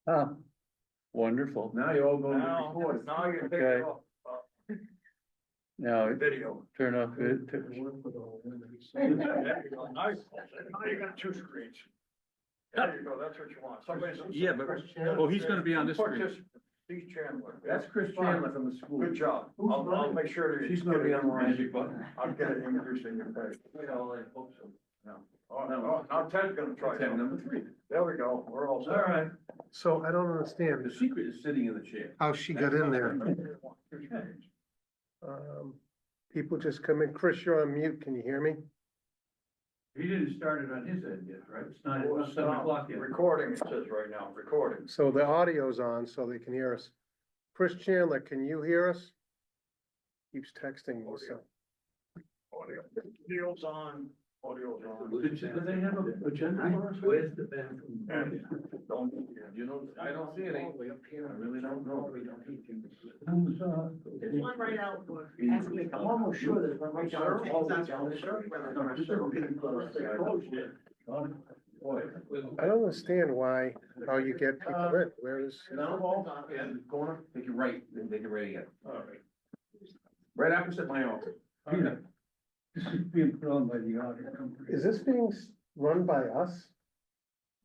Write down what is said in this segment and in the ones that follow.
Ah, wonderful. Now you all go to Now, record. now you take Okay. it off, Now, video. turn off it. There you go, nice. Now you got two screens. There you go, that's what you want. Somebody's. Yeah, but, oh, he's gonna be on this screen. Steve Chandler. That's Chris Chandler from the school. Good job. I'll make sure that. She's gonna be on the magic button. I'll get it introduced in your page. Well, I hope so. Oh, now Ted's gonna try. Tab number 3. There we go, we're all set. All right. So I don't understand The secret is sitting in the chair. how she got in there. People just come in. Chris, you're on mute. Can you hear me? He didn't start it on his end yet, right? It's not 7 o'clock yet. Recording, it says right now, recording. So the audio's on so they can hear us. Chris Chandler, can you hear us? Keeps texting me, so. Audio's on, audio's on. Did they have a agenda for us? Where's the bathroom? Don't. You know, I don't see any. I really don't know. There's one right out. I'm almost sure there's one right down. I don't understand why, how you get people in. Where is? Down the wall, and corner, take it right, then take it right again. Right opposite my office. This is being put on by the audit company. Is this being run by us?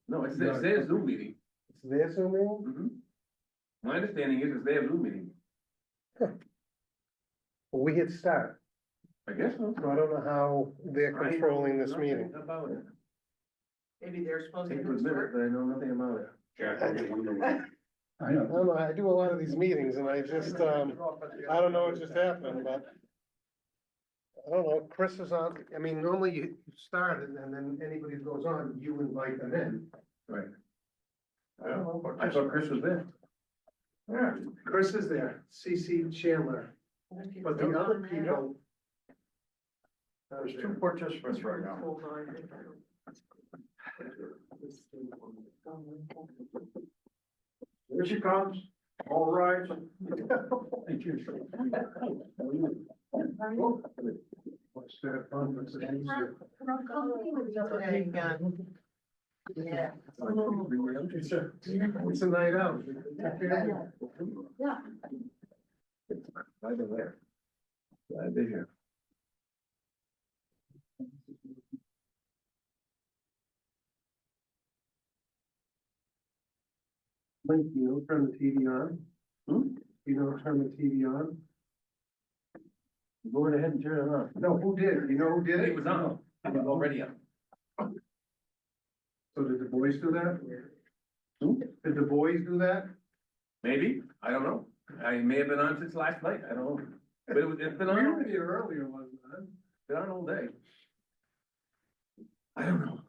No, it's their Zoom meeting. It's their Zoom meeting? Mhm. My understanding is it's their Zoom meeting. Well, we hit start, I guess so. so I don't know how they're controlling this meeting. About it. Maybe they're supposed Take to. to admit it, but I know nothing about it. I I know. don't know, I do a lot of these meetings and I just, I don't know what just happened, but. I don't know, Chris is on, I mean, normally you start it and then anybody who goes on, you invite them in. Right. I don't know, I thought Chris was there. Yeah, Chris is there, CC Chandler, but the other people. There's two participants right now. Here she comes, all right. Thank you. What's that conference? Yeah. It's a night out. Yeah. Right there. Glad they're here. Link, you know, turn the TV on. You know, turn the TV on. Go right ahead and turn it on. No, who did? You know who did it? It was on. It was already on. So did the boys do that? Who? Did the boys do that? Maybe, I don't know. I may have been on since last night, I don't know. But it's been on, here earlier, wasn't it? been on all day. I don't know.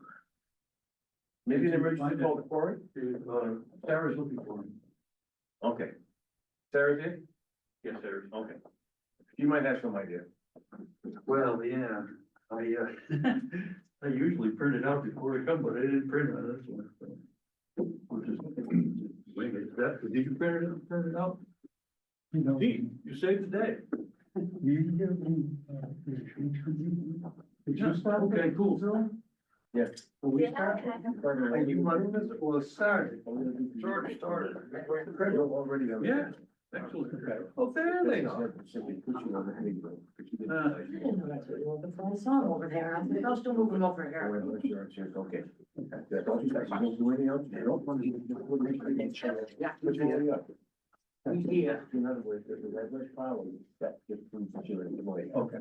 Maybe an emergency call to quarry? Sarah's looking for him. Okay. Sarah's here? Yes, Sarah, okay. You might have some idea. Well, yeah, I usually print it out before I come, but I didn't print it, that's one. Which is, wait, is that, did you print it out? No. Gee, you saved the day. Okay, cool. Yes. Are we starting? Are you running this or started? It's already started. Already. Yeah, excellent. Oh, there they are. I saw him over there. I think I'll still move him over here. Okay. That's all you guys, you don't do anything else? You don't want to Yeah. Yeah. In other words, there's a red list file that gets through security. Okay.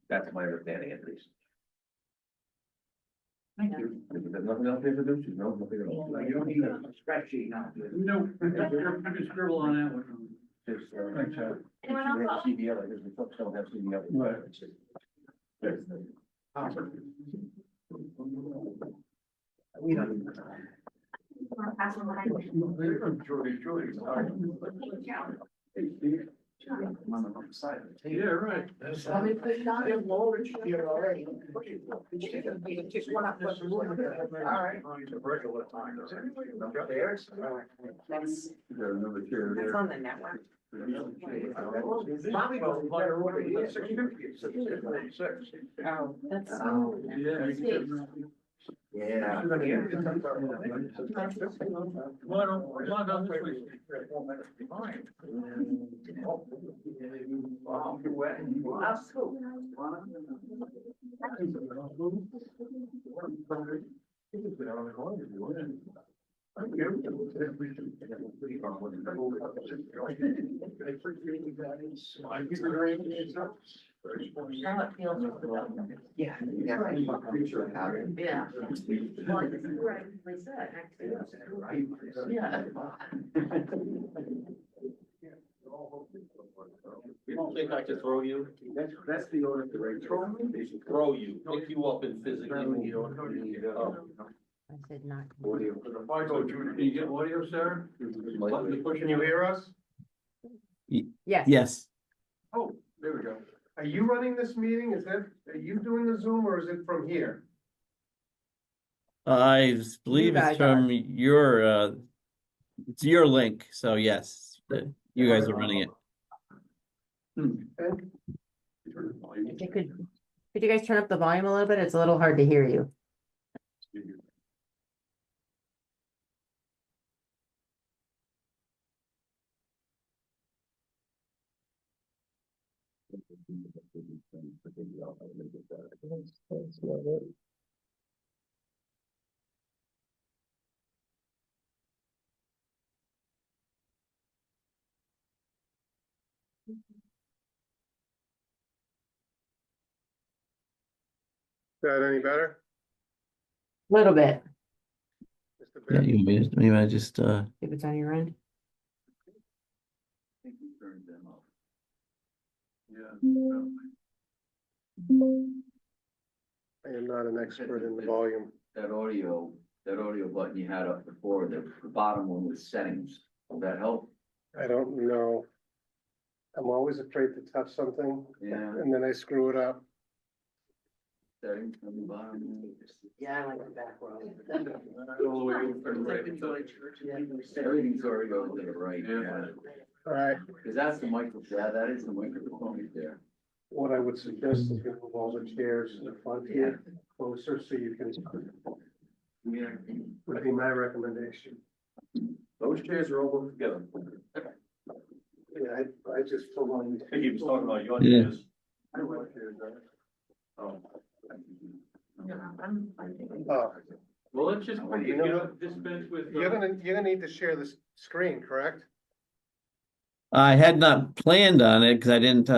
That's my understanding at least. Thank you. There's nothing else they have to do, no, nothing else. You don't need a spreadsheet now. No, you can scribble on that one. Just, Thanks, Al. Anyone else? CDL, because the trucks don't have CDL. Right. We don't. Pass them behind. Judy. Yeah, right. Let me put it on in lower here already. Just one up. All right. It's a regular time. There's. That's on the network. Bobby goes by over here. 650, 656. Oh, that's. Yeah. Yeah. Come on, down this way. Wow, you're wet. Wow, so. How it feels with the dog. Yeah. Yeah. Well, this is where I said, actually. Yeah. You don't think I could throw you? That's the order to right. They should throw you, pick you up and physically move you. I said not. If I go, can you get audio, Sarah? Can you hear us? Yes. Yes, Oh, there we go. Are you running this meeting? Are you doing the Zoom or is it from here? I believe guys it's from it's your link, so yes, you guys are running it. If you could you guys turn up the volume a little bit? It's a little hard to hear you. Is that any better? A little bit, Just a Yeah, bit? maybe I just if it's on your end. I think he turned them off. Yeah. I am not an expert in the volume. That audio button you had up before, the bottom one was settings. Will that help? I don't know. I'm always afraid to touch something Yeah. and then I screw it up. Settings on the bottom. Yeah, I like the back row. All the way over to the right. Everything's already over to the right. Yeah. All right, Cause that's the microphone, that is the microphone right there. what I would suggest is we move all the chairs in the front here closer so you can, Yeah. would be my recommendation. Those chairs are all put together. Yeah, I just told him. I think he was talking about your Yeah. chairs. I want chairs, Oh. Oh, Well, let's just, Well, if you you know don't dispense with. you're gonna need to share this screen, correct? I had not planned on it because I didn't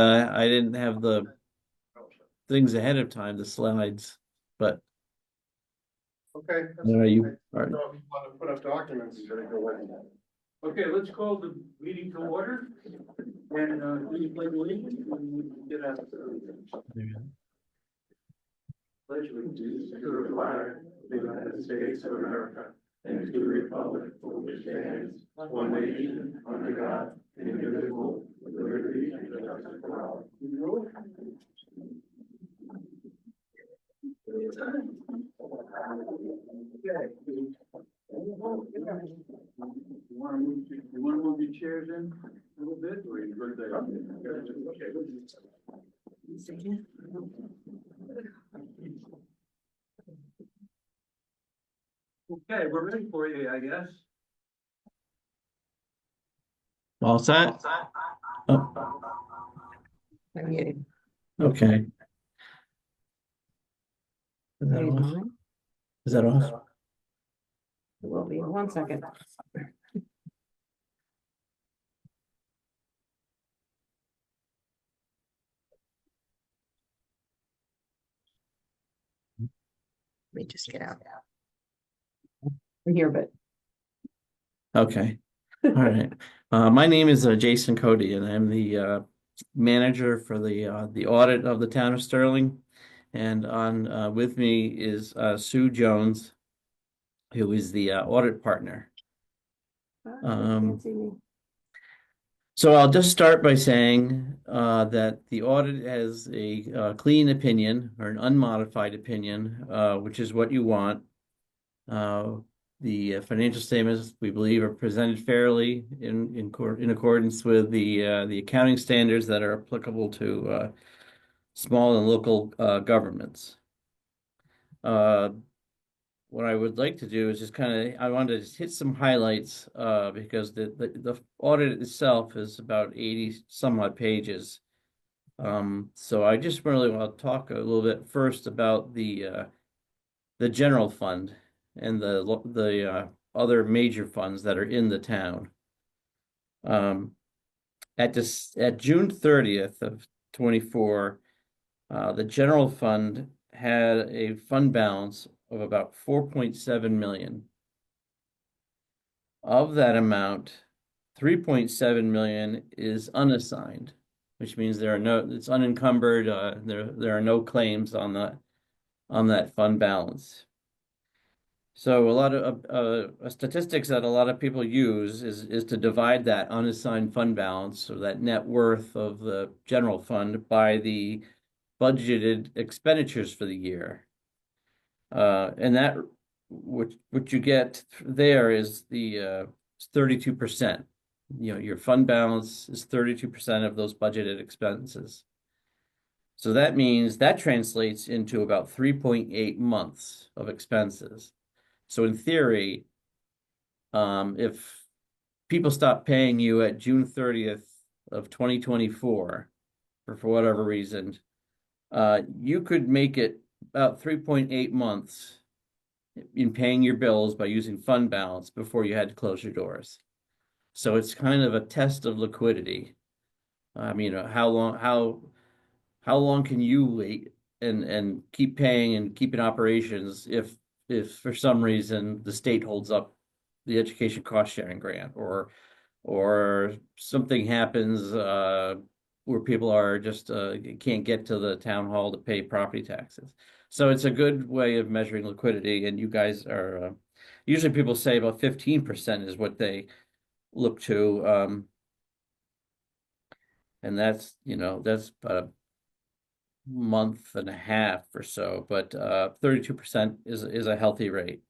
have the things ahead of time, the slides, but Okay. there you I are. don't know if you want to put up documents. Okay, let's call the meeting to order. And, will you play the lead? Get out. Pledge allegiance to the flag of the United States of America and to the republic for which it stands, one nation, under God, indivisible, with liberty and justice for all. You wanna move your chairs in a little bit, or you good there? Okay, we're ready for you, I guess. All set? Oh, Okay. okay. Is that Maybe off? mine? Is that off? It will be, 1 second. Let me just get out. I'm here, but Okay, all right. My name is Jason Cody, and I'm the manager for the audit of the town of Sterling. And on with me is Sue Jones, who is the audit partner. you Um, can't see me. So I'll just start by saying that the audit has a clean opinion or an unmodified opinion, which is what you want. The financial statements, we believe, are presented fairly in accordance with the accounting standards that are applicable to small and local governments. what I would like to do is just I wanted to just hit some highlights, because the audit itself is about 80 some odd pages. So I just really want to talk a little bit first about the general fund and the other major funds that are in the town. At June 30th of 24, the general fund had a fund balance of about 4.7 million. Of that amount, 3.7 million is unassigned, which means it's unencumbered. There are no claims on that fund balance. So a lot of statistics that a lot of people use is to divide that unassigned fund balance, or that net worth of the general fund, by the budgeted expenditures for the year. And that what you get there is the 32%. Your fund balance is 32% of those budgeted expenses. So that means that translates into about 3.8 months of expenses. So in theory, if people stop paying you at June 30th of 2024, or for whatever reason, you could make it about 3.8 months in paying your bills by using fund balance before you had to close your doors. So it's kind of a test of liquidity. How long can you wait and keep paying and keep in operations if for some reason the state holds up the education cost sharing grant, or something happens where people are just can't get to the town hall to pay property taxes. So it's a good way of measuring liquidity, and you guys are usually, people say about 15% is what they look to, and that's about a month and a half or so, but 32% is a healthy rate.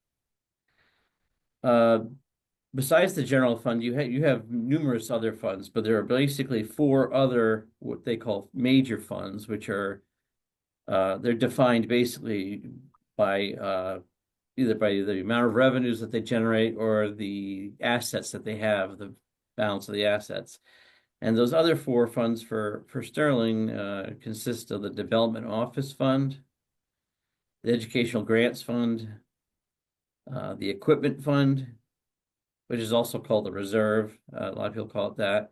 Besides the general fund, you have numerous other funds, but there are basically 4 other what they call major funds, which are they're defined basically by either by the amount of revenues that they generate or the assets that they have, the balance of the assets. And those other 4 funds for Sterling consist of the Development Office Fund, the Educational Grants Fund, the Equipment Fund, which is also called the Reserve. A lot of people call it that,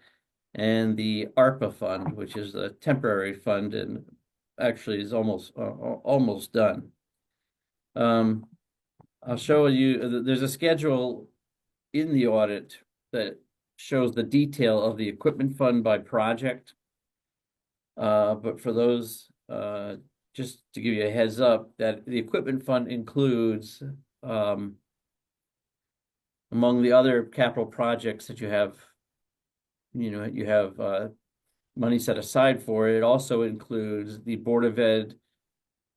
and the ARPA Fund, which is a temporary fund and actually is almost done. I'll show you. There's a schedule in the audit that shows the detail of the equipment fund by project. But for those, just to give you a heads up, that the equipment fund includes, among the other capital projects that you have money set aside for it, it also includes the Board of Ed,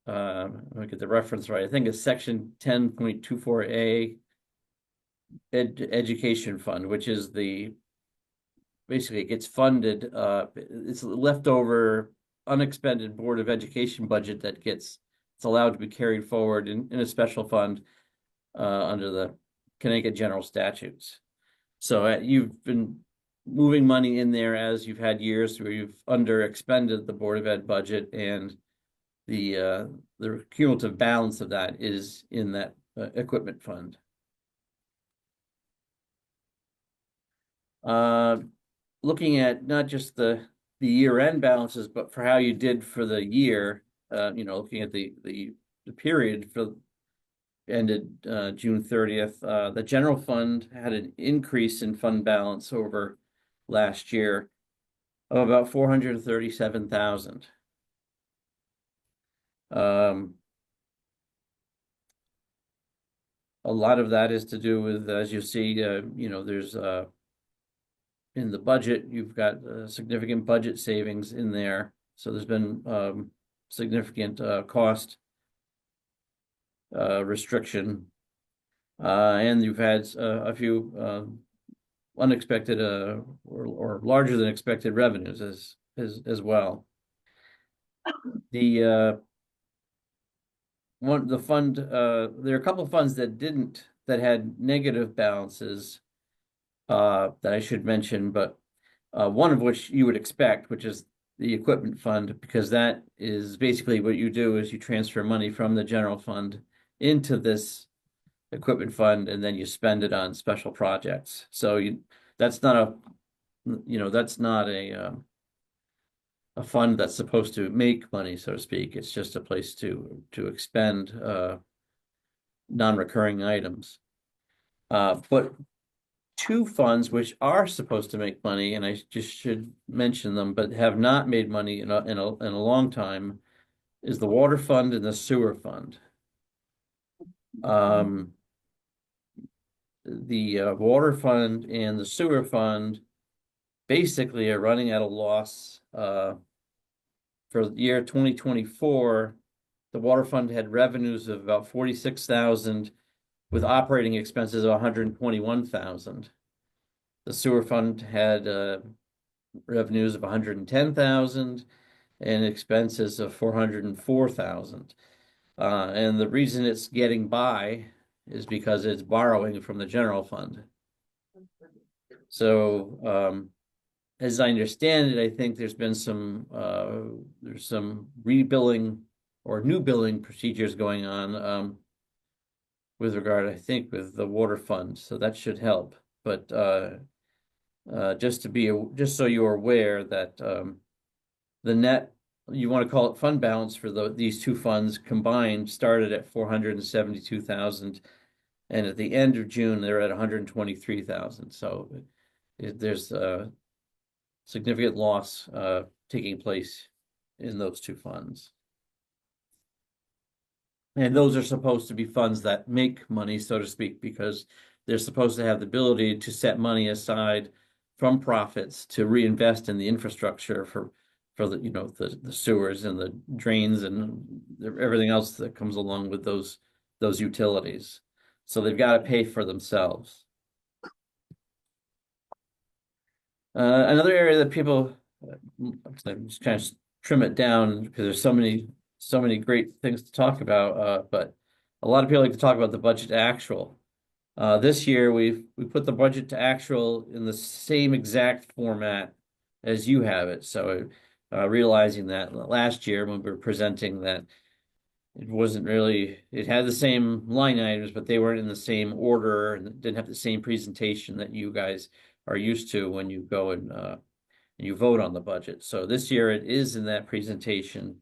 let me get the reference right, I think it's section 10.24A education fund, which is basically it gets funded, it's leftover unexpended Board of Education budget it's allowed to be carried forward in a special fund under the Connecticut general statutes. So you've been moving money in there as you've had years where you've under expended the Board of Ed budget, and the cumulative balance of that is in that equipment fund. Looking at not just the year-end balances, but for how you did for the year, looking at the period for ended June 30th, the general fund had an increase in fund balance over last year of about 437,000. A lot of that is to do with, as you see, there's in the budget, you've got significant budget savings in there. So there's been significant cost restriction, and you've had a few unexpected or larger than expected revenues as well. The the fund, there are a couple of funds that had negative balances that I should mention, but one of which you would expect, which is the equipment fund, because that is basically what you do is you transfer money from the general fund into this equipment fund, and then you spend it on special projects. So that's not that's not a fund that's supposed to make money, so to speak. It's just a place to expend non-recurring items. But two funds which are supposed to make money, and I just should mention them, but have not made money in a long time, is the water fund and the sewer fund. The water fund and the sewer fund basically are running at a loss. For the year 2024, the water fund had revenues of about 46,000 with operating expenses of 121,000. The sewer fund had revenues of 110,000 and expenses of 404,000. And the reason it's getting by is because it's borrowing from the general fund. So as I understand it, I think there's been some rebilling or new billing procedures going on with regard, I think, with the water fund. So that should help. But just so you're aware that the net, you want to call it fund balance for these two funds combined, started at 472,000, and at the end of June they're at 123,000. So there's a significant loss taking place in those two funds. And those are supposed to be funds that make money, so to speak, because they're supposed to have the ability to set money aside from profits to reinvest in the infrastructure for the sewers and the drains and everything else that comes along with those utilities. So they've got to pay for themselves. Another area that people, I'm just trying to trim it down because there's so many great things to talk about, but a lot of people like to talk about the budget to actual. This year we put the budget to actual in the same exact format as you have it. So realizing that last year when we were presenting that it had the same line items, but they weren't in the same order and didn't have the same presentation that you guys are used to when you go and you vote on the budget. So this year it is in that presentation.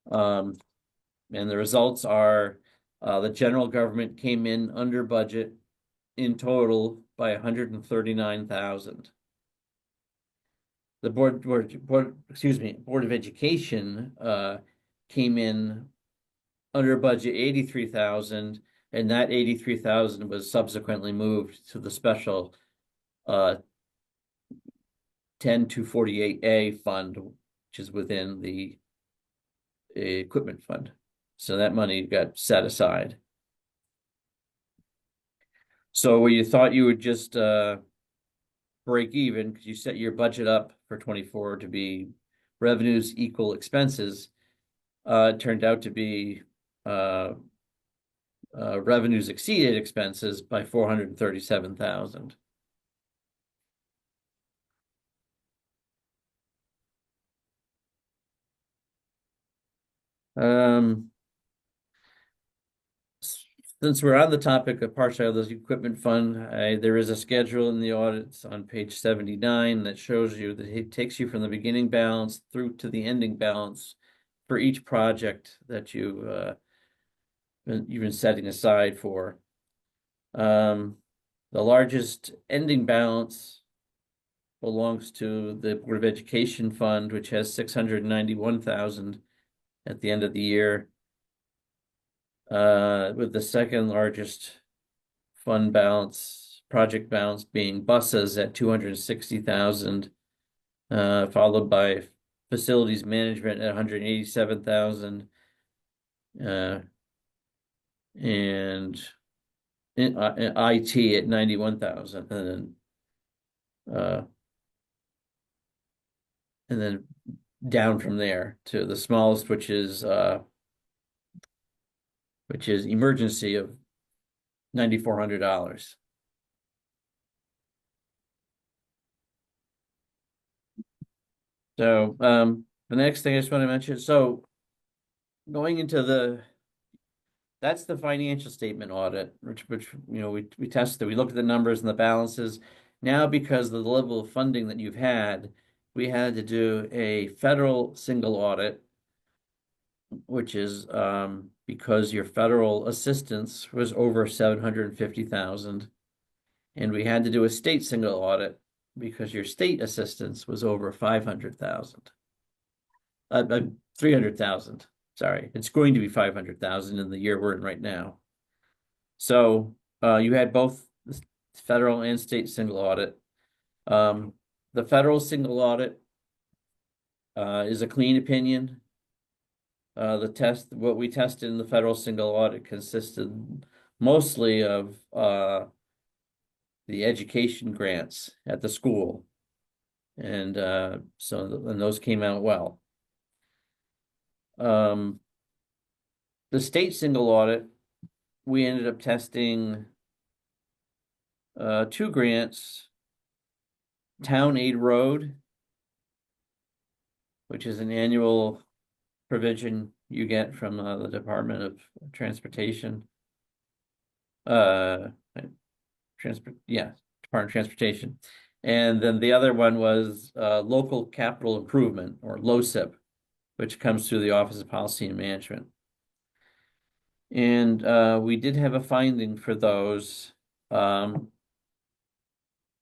And the results are the general government came in under budget in total by 139,000. The Board of Education came in under budget 83,000, and that 83,000 was subsequently moved to the special 10248A fund, which is within the equipment fund. So that money got set aside. So where you thought you would just break even because you set your budget up for 24 to be revenues equal expenses, it turned out to be revenues exceeded expenses by 437,000. Since we're on the topic of partially of this equipment fund, there is a schedule in the audits on page 79 that shows you that it takes you from the beginning balance through to the ending balance for each project that you've been setting aside for. The largest ending balance belongs to the Board of Education fund, which has 691,000 at the end of the year. With the second largest project balance being buses at 260,000, followed by facilities management at 187,000, and IT at 91,000, and then down from there to the smallest, which is which is emergency of $9,400. So, the next thing I just want to mention, so going into that's the financial statement audit, which, you know, we tested, we looked at the numbers and the balances. Now, because of the level of funding that you've had, we had to do a federal single audit, which is, because your federal assistance was over 750,000. And we had to do a state single audit because your state assistance was over 500,000. 300,000, sorry, it's going to be 500,000 in the year we're in right now. So, you had both the federal and state single audit. The federal single audit, is a clean opinion. What we tested in the federal single audit consisted mostly of, the education grants at the school. And, and those came out well. The state single audit, we ended up testing, 2 grants. Town Aid Road, which is an annual provision you get from, the Department of Transportation. Department of Transportation. And then the other one was, Local Capital Improvement, or LoCIP, which comes through the Office of Policy and Management. And, we did have a finding for those.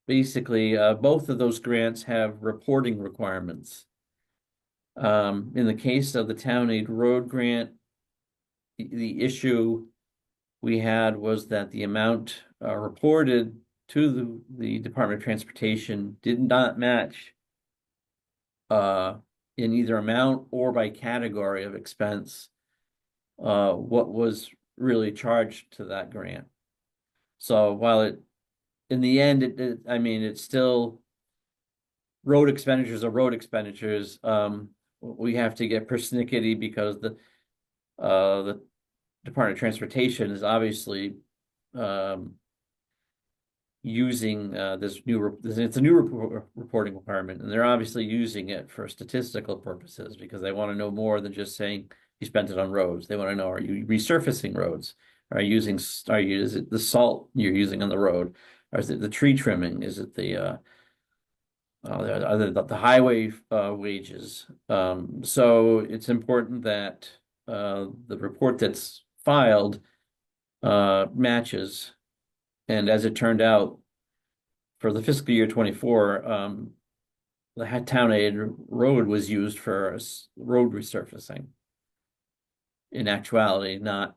Basically, both of those grants have reporting requirements. In the case of the Town Aid Road grant, the issue we had was that the amount, reported to the Department of Transportation did not match, in either amount or by category of expense, what was really charged to that grant. So while in the end, it's still road expenditures are road expenditures. We have to get persnickety because the Department of Transportation is obviously, using, it's a new reporting requirement, and they're obviously using it for statistical purposes because they want to know more than just saying you spent it on roads. They want to know, are you resurfacing roads? Is it the salt you're using on the road? Or is it the tree trimming? Is it the highway, wages? So it's important that, the report that's filed, matches. And as it turned out, for the fiscal year 24, the Town Aid Road was used for road resurfacing. In actuality, not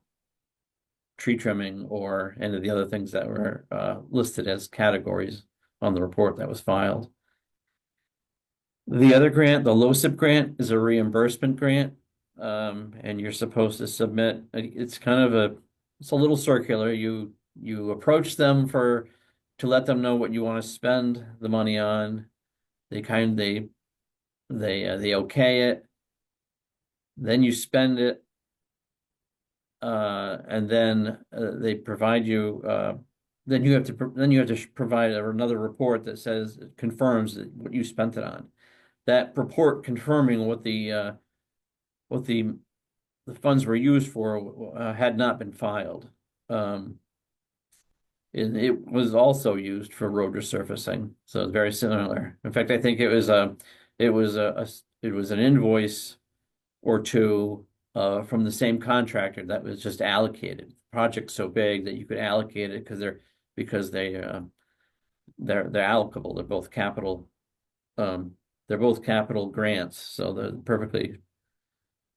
tree trimming or any of the other things that were, listed as categories on the report that was filed. The other grant, the LoCIP grant, is a reimbursement grant. And you're supposed to submit, it's a little circular. You approach them to let them know what you want to spend the money on. They okay it. Then you spend it. And then, they provide you, then you have to provide another report that says, it confirms what you spent it on. That report confirming what the funds were used for, had not been filed. It was also used for road resurfacing, so it's very similar. In fact, I think it was an invoice or two, from the same contractor that was just allocated. The project's so big that you could allocate it because they're allocable. They're both capital. They're both capital grants, so they're perfectly,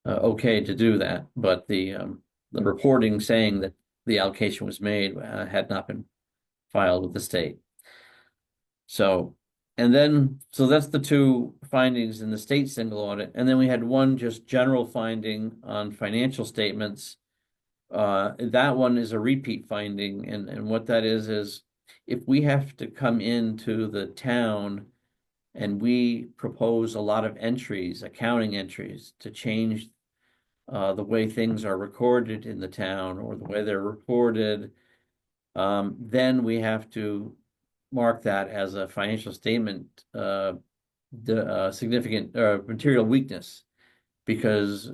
okay to do that. But the reporting saying that the allocation was made, had not been filed with the state. So that's the 2 findings in the state single audit. And then we had one just general finding on financial statements. That one is a repeat finding. And what that is if we have to come into the town and we propose a lot of entries, accounting entries, to change the way things are recorded in the town or the way they're reported, then we have to mark that as a financial statement, significant, material weakness. Because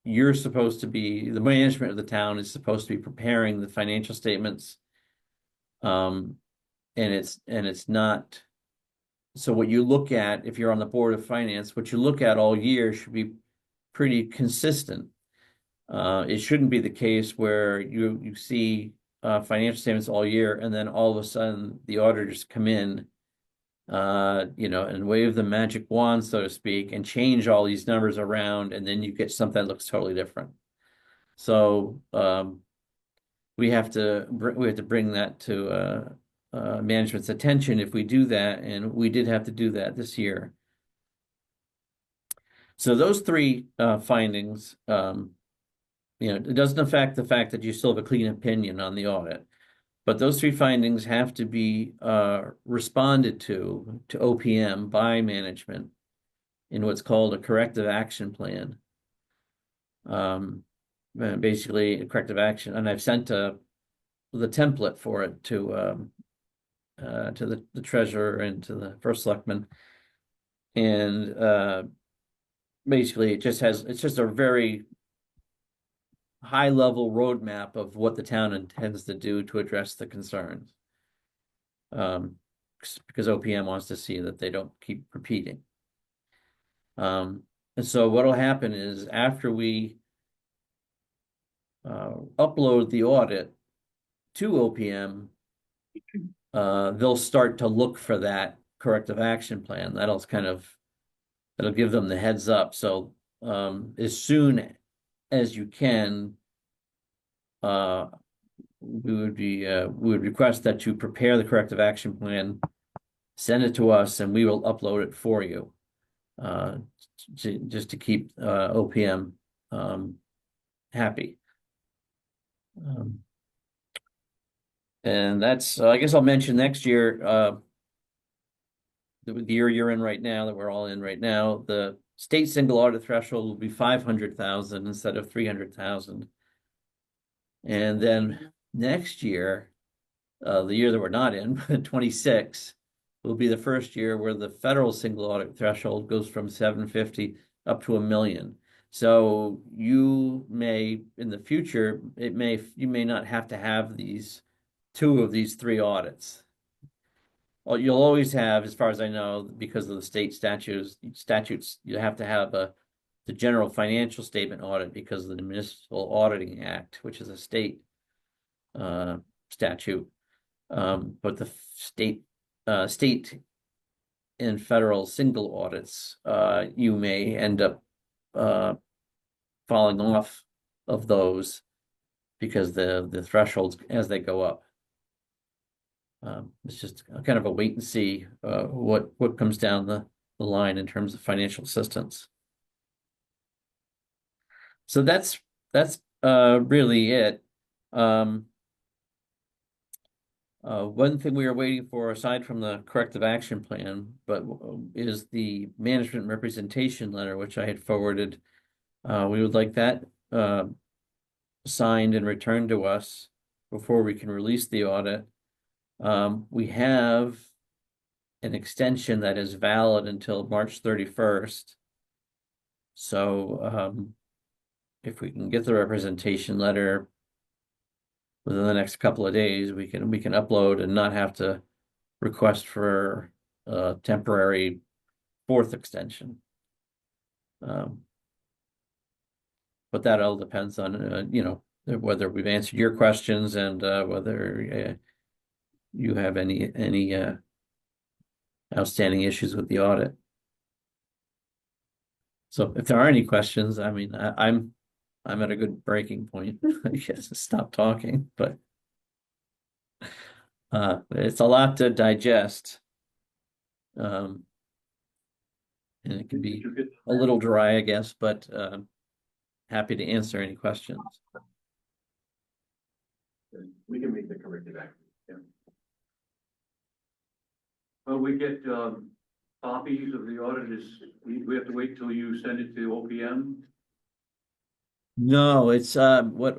you're supposed to be, the management of the town is supposed to be preparing the financial statements. And it's not, so what you look at, if you're on the Board of Finance, what you look at all year should be pretty consistent. It shouldn't be the case where you see financial statements all year and then all of a sudden the auditors come in, and wave the magic wand, so to speak, and change all these numbers around, and then you get something that looks totally different. So we have to bring that to management's attention if we do that, and we did have to do that this year. So those three findings, it doesn't affect the fact that you still have a clean opinion on the audit, but those three findings have to be responded to OPM by management in what's called a corrective action plan. Basically a corrective action, and I've sent the template for it to the treasurer and to the first selectman, and basically it's just a very high level roadmap of what the town intends to do to address the concerns. Because OPM wants to see that they don't keep repeating. And so what'll happen is after we upload the audit to OPM, they'll start to look for that corrective action plan. That'll give them the heads up. So as soon as you can, we would request that you prepare the corrective action plan, send it to us, and we will upload it for you, just to keep OPM happy. And that's, I guess I'll mention next year, the year you're in right now, that we're all in right now, the state single audit threshold will be 500,000 instead of 300,000. And then next year, the year that we're not in, 26, will be the first year where the federal single audit threshold goes from 750 up to $1 million. So you may, in the future, you may not have to have two of these three audits. Well, you'll always have, as far as I know, because of the state statutes, you have to have the general financial statement audit because of the Municipal Auditing Act, which is a state statute. But the state and federal single audits, you may end up falling off of those because the thresholds as they go up. It's just kind of a wait and see what comes down the line in terms of financial assistance. So that's really it. One thing we are waiting for, aside from the corrective action plan, but is the management representation letter, which I had forwarded. We would like that signed and returned to us before we can release the audit. We have an extension that is valid until March 31st. So if we can get the representation letter within the next couple of days, we can upload and not have to request for a temporary fourth extension. But that all depends on whether we've answered your questions and whether you have any outstanding issues with the audit. So if there are any questions, I mean, I'm at a good breaking point. I guess to stop talking, but it's a lot to digest. And it can be a little dry, I guess, but happy to answer any questions. We can make the corrective action. Yeah. Well, we get copies of the audit. We have to wait till you send it to OPM? No, it's, what,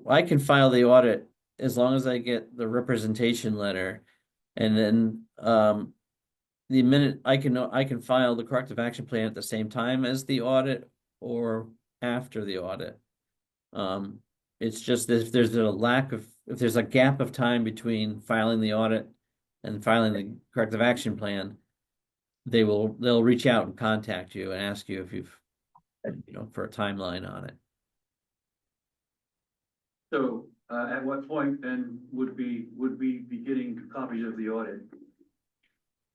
I can file the audit as long as I get the representation letter. And then, the minute I can file the corrective action plan at the same time as the audit or after the audit. It's just if there's a lack of, if there's a gap of time between filing the audit and filing the corrective action plan, they'll reach out and contact you and ask you if you've, for a timeline on it. So, at what point then would we be getting copies of the audit?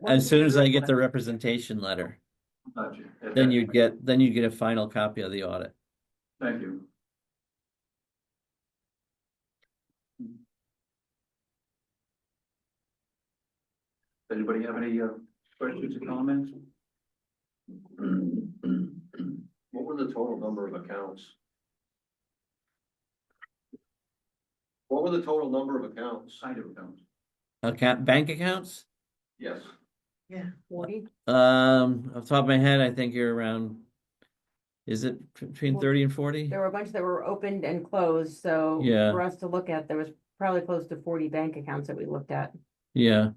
As soon as I get the representation letter, Gotcha. then you get a final copy of the audit. Thank you. Anybody have any questions or comments? What were the total number of accounts? What were the total number of accounts? Kind of accounts. Bank accounts? Yes. Yeah. 40? Off the top of my head, I think you're around, is it between 30 and 40? There were a bunch that were opened and closed, so Yeah. for us to look at, there was probably close to 40 bank accounts that we looked at. Yeah,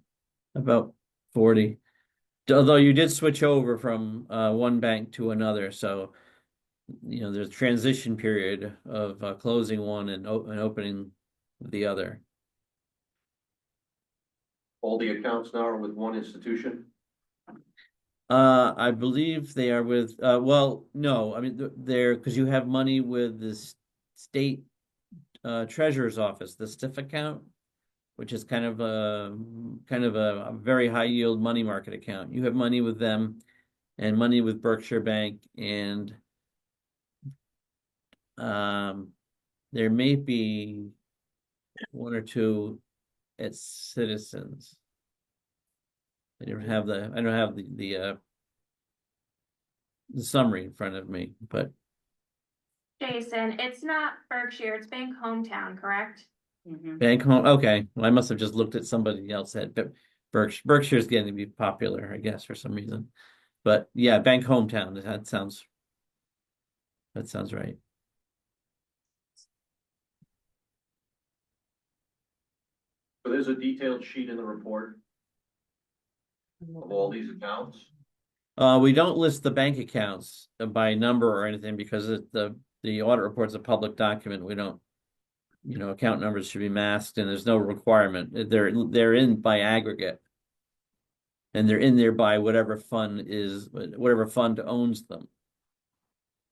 about 40. Although you did switch over from one bank to another, so there's a transition period of closing one and opening the other. All the accounts now are with one institution? I believe they are with well, no, I mean they're because you have money with the state treasurer's office, the STIF account, which is kind of a very high yield money market account. You have money with them and money with Berkshire Bank, and there may be one or two at Citizens. I don't have the summary in front of me, but Jason, it's not Berkshire, it's Bank Hometown, correct? Bank Home. Okay, well, I must have just looked at somebody else at Berkshire's getting to be popular, I guess, for some reason. But yeah, Bank Hometown. That sounds right. So there's a detailed sheet in the report of all these accounts. We don't list the bank accounts by number or anything because the audit report's a public document. We don't, account numbers should be masked, and there's no requirement. They're in by aggregate, and they're in there by whatever fund owns them.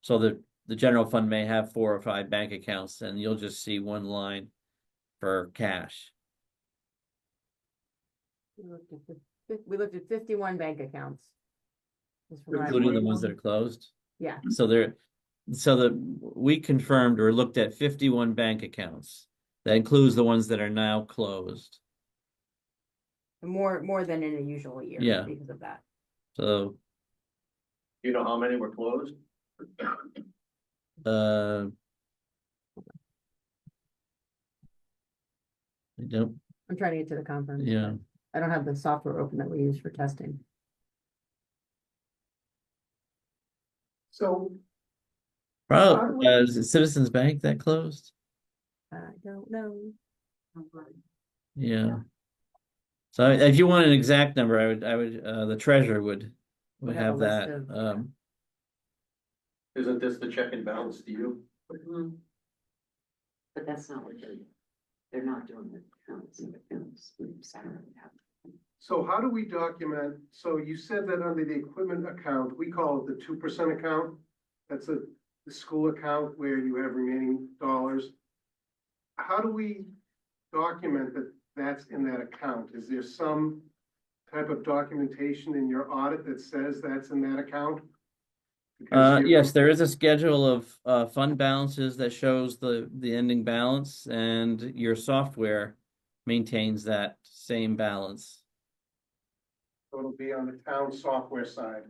So the general fund may have 4 or 5 bank accounts, and you'll just see one line for cash. We looked at 51 bank accounts. Including the ones that are closed? Yeah. So we confirmed or looked at 51 bank accounts. That includes the ones that are now closed. More than in a usual year. Yeah. Because of that. So, You know how many were closed? I don't, I'm trying to get to the conference. yeah. I don't have the software open that we use for testing. So, Probably, is it Citizens Bank that closed? I don't know. Yeah. So if you want an exact number, I would, the treasurer would Would have have a list that. of- Isn't this the check and balance to you? But that's not what they're not doing the accounts and accounts. So how do we document, so you said that under the equipment account, we call it the 2% account. That's the school account where you have remaining dollars. How do we document that that's in that account? Is there some type of documentation in your audit that says that's in that account? Yes, there is a schedule of fund balances that shows the ending balance, and your software maintains that same balance. So it'll be on the town software side.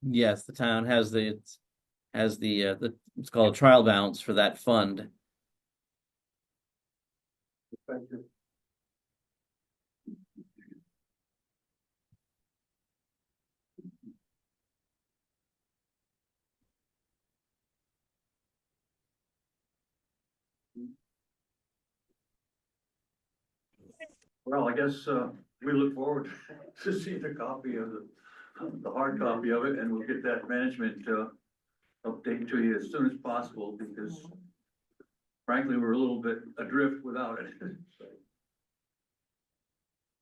Yes, the town has it's called a trial balance for that fund. Thank you. Well, I guess, we look forward to see the copy of the hard copy of it, and we'll get that management, update to you as soon as possible, because frankly, we're a little bit adrift without it.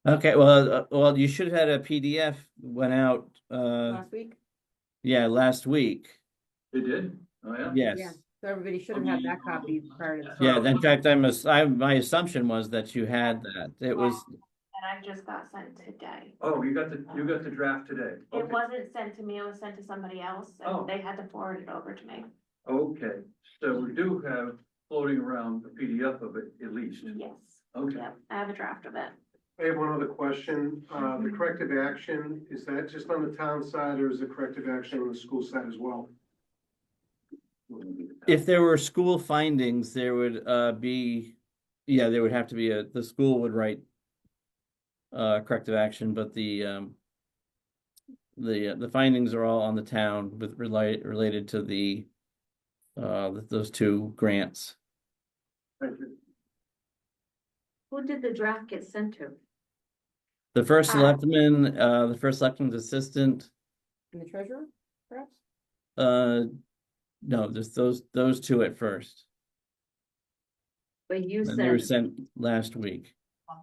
Okay, well, you should have had a PDF went out, Last week? yeah, last week. It did? Oh, yeah? Yeah, Yes. so everybody should have had that copy prior to. Yeah, in fact, my assumption was that you had that. It was, And I just got sent today. Oh, you got the draft today? It Okay. wasn't sent to me, it was sent to somebody else, Oh. and they had to forward it over to me. Okay, so we do have floating around a PDF of it at least. Yes, Okay. yep, I have a draft of it. I have one other question. The corrective action, is that just on the town side or is the corrective action on the school side as well? if there were school findings, there would be, yeah, there would have to be the school would write corrective action, but the findings are all on the town with related to those two grants. Thank you. Who did the draft get sent to? The first selectman, the first selectman's assistant, And the treasurer, perhaps? no, just those two at first. But you And they were sent sent last week.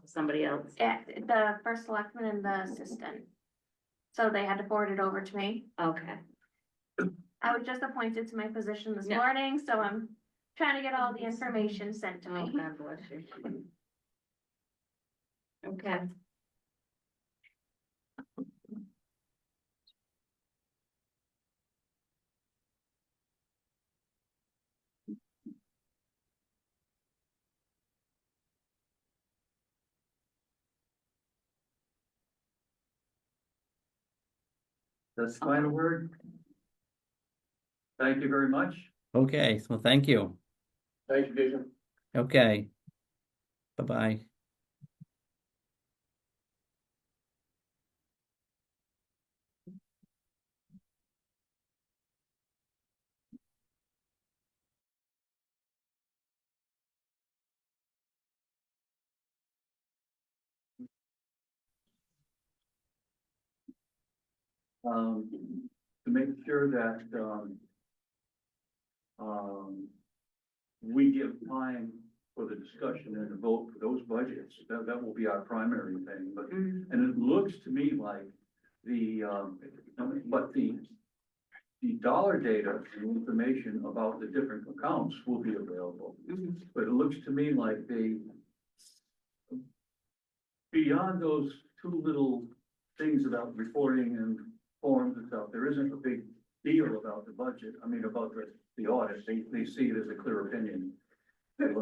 to somebody else. Yeah, the first selectman and the assistant. So they had to forward it over to me. Okay. I was just appointed to my position this Yeah. morning, so I'm trying to get all the information sent to Oh, me. God bless you. Okay. That's the final word. Thank you very much. Okay, well, thank you. Thank you, Jason. Okay. Bye-bye. To make sure that, we give time for the discussion and the vote for those budgets. That will be our primary thing, but, and it looks to me like but the dollar data and information about the different accounts will be available. But it looks to me like beyond those two little things about reporting and forms and stuff, there isn't a big deal about the budget, I mean, about the audit, they see it as a clear opinion. There's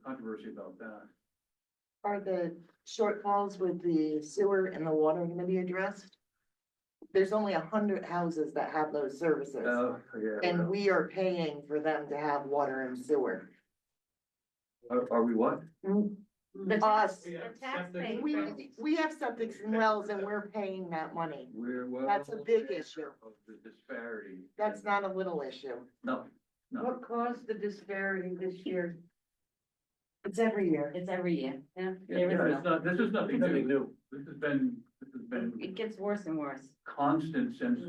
controversy about that. Are the shortfalls with the sewer and the water gonna be addressed? There's only 100 houses that have those services, Yeah. and we are paying for them to have water and sewer. Are we what? Us, The tax base. we have septic and wells and we're paying that money. We're well. That's a big aware issue. Of the disparity. That's not a little issue. No, no. What caused the disparity this year? It's every year. It's every year, yeah. Yeah, There is it's not, this is nothing new. This has been It gets worse and worse. constant since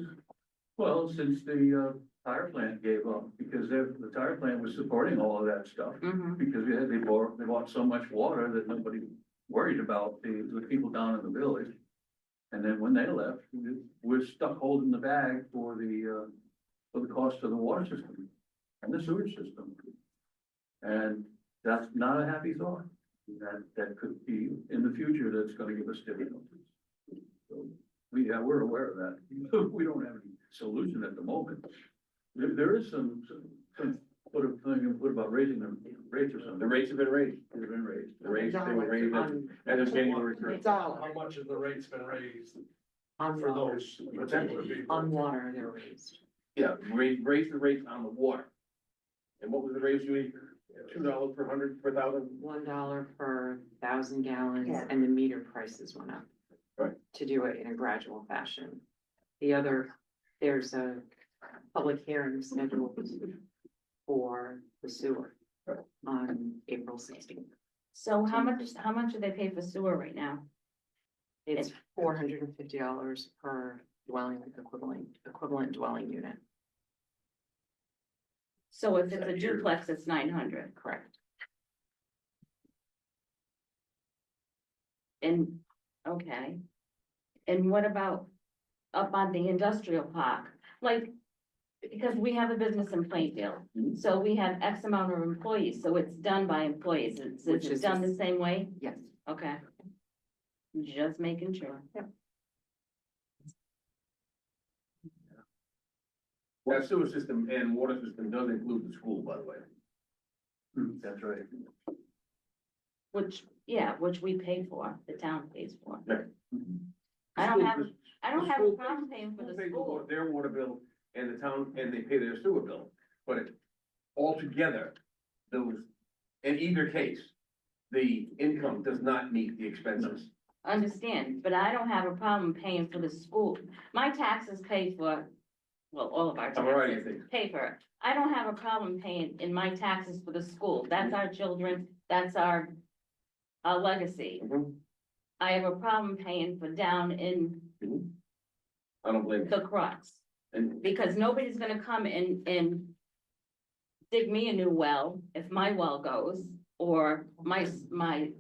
the tire plant gave up, because the tire plant was supporting all of that stuff. Because they bought so much water that nobody worried about the people down in the village. And then when they left, we're stuck holding the bag for the cost of the water system and the sewer system. And that's not a happy thought. That could be in the future, that's gonna give us difficulties. So, we're aware of that. We don't have any solution at the moment. There is some what about raising the rates or something? The rates have been raised. They've been raised. The rates, they were raised at the January first. Dollar. How much of the rate's been raised On for water, those particular people? on water, they're raised. Yeah, raise the rates on the water. And what was the raise, Judy? $2 per 1,000? $1 per 1,000 gallons, Yeah. and the meter prices went up. Right. To do it in a gradual fashion. There's a public hearing scheduled for the sewer Right. on April 16th. So how much do they pay for sewer right now? It's $450 per dwelling equivalent dwelling unit. So if it's a duplex, it's 900. Correct. And, okay. And what about up on the industrial park? Like, because we have a business in Plainfield, so we have X amount of employees, so it's done by employees. Which Is is it done the same way? Yes. Okay. Just making sure. That sewer system and water system does include the school, by the way. That's right. Which we pay for, the town pays for. Right. I don't have, I don't The have a school problem pays- paying for the pays school. Their water bill and the town, and they pay their sewer bill, but altogether, those, in either case, the income does not meet the expenses. Understand, but I don't have a problem paying for the school. My taxes pay for, well, all of our A variety of taxes things. pay for it. I don't have a problem paying in my taxes for the school. That's our children, that's our legacy. Mhm. I have a problem paying for down in I don't blame you. the crux. And Because nobody's gonna come and dig me a new well if my well goes, or my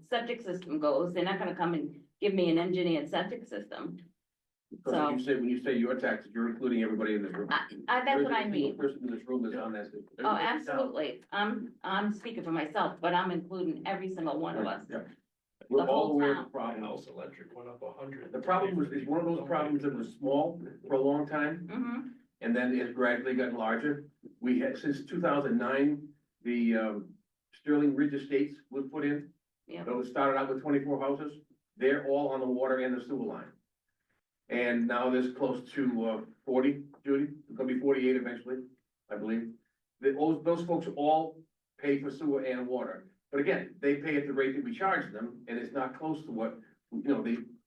septic system goes, they're not gonna come and give me an engineered septic system. because when you say your taxes, you're including everybody in this room. That's what I mean. Person in this room is on that. system. Oh, absolutely. I'm speaking for myself, but I'm including every single one of us. Yeah. We're The all whole aware of town. the problem. House electric went up 100. The problem is one of those problems that was small for a long time, Mm-hmm. and then it's gradually gotten larger. We had, since 2009, the Sterling Ridge Estates was put in. Yeah. Those started out with 24 houses. They're all on the water and the sewer line. And now there's close to 40, Judy, it's gonna be 48 eventually, I believe. Those folks all pay for sewer and water. But again, they pay at the rate that we charge them, and it's not close to what,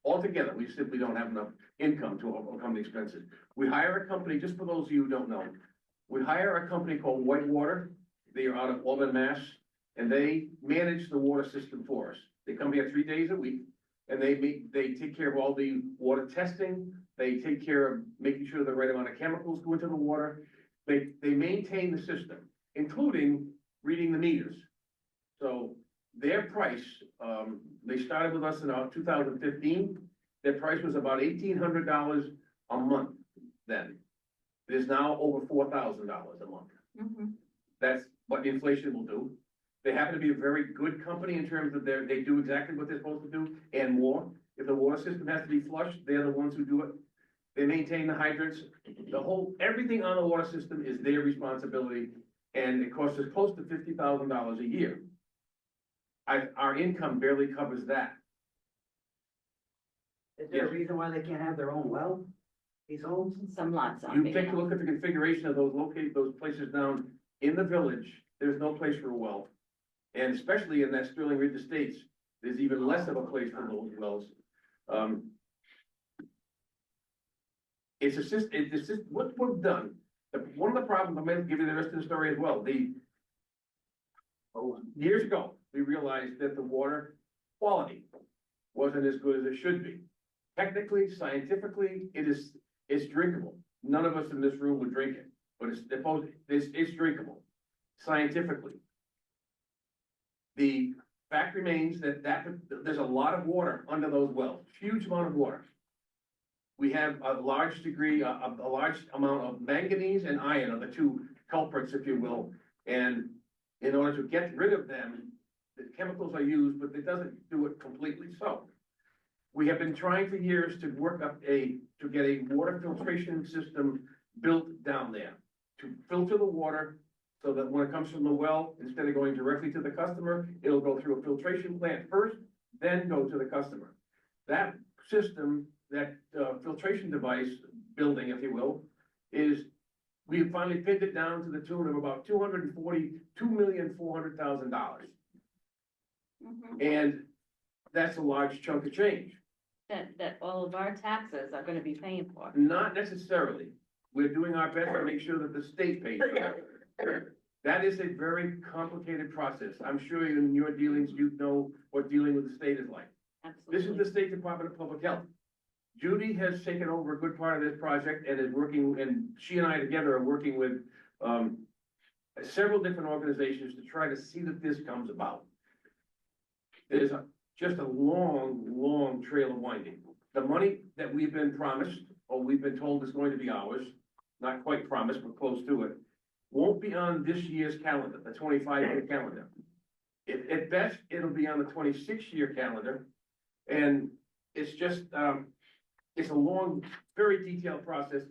altogether, we simply don't have enough income to overcome the expenses. We hire a company, just for those of you who don't know, we hire a company called Whitewater. They are out of Auburn, Mass, and they manage the water system for us. They come here 3 days a week, and they take care of all the water testing. They take care of making sure the right amount of chemicals go into the water. They maintain the system, including reading the meters. So their price, they started with us in 2015. Their price was about $1,800 a month then. It is now over $4,000 a month. Mm-hmm. That's what inflation will do. They happen to be a very good company in terms of they do exactly what they're supposed to do and more. If the water system has to be flushed, they're the ones who do it. They maintain the hydrants. Everything on the water system is their responsibility, and it costs us close to $50,000 a year. Our income barely covers that. Is there a reason why they can't have their own well? These homes? Some lots on You me. take a look at the configuration of those places down in the village, there's no place for a well. And especially in that Sterling Ridge Estates, there's even less of a place for those wells. What we've done, one of the problems, I'm gonna give you the rest of the story as well, years ago, we realized that the water quality wasn't as good as it should be. Technically, scientifically, it's drinkable. None of us in this room would drink it, but it's drinkable, scientifically. The fact remains that there's a lot of water under those wells, huge amount of water. We have a large degree, a large amount of manganese and iron are the two culprits, if you will. And in order to get rid of them, the chemicals are used, but it doesn't do it completely. So we have been trying for years to to get a water filtration system built down there to filter the water so that when it comes from the well, instead of going directly to the customer, it'll go through a filtration plant first, then go to the customer. That system, that filtration device building, if you will, we have finally pinned it down to the tune of about $2,400,000. Mhm. And that's a large chunk of change. That all of our taxes are gonna be paying for. Not necessarily. We're doing our best to make sure that the state pays for it. That is a very complicated process. I'm sure in your dealings, you know what dealing with the state is like. This is the State Department of Public Health. Judy has taken over a good part of this project and is working, and she and I together are working with, several different organizations to try to see that this comes about. There's just a long, long trail of winding. The money that we've been promised, or we've been told is going to be ours, not quite promised, but close to it, won't be on this year's calendar, the 25-year calendar. At best, it'll be on the 26-year calendar, and it's just, it's a long, very detailed process.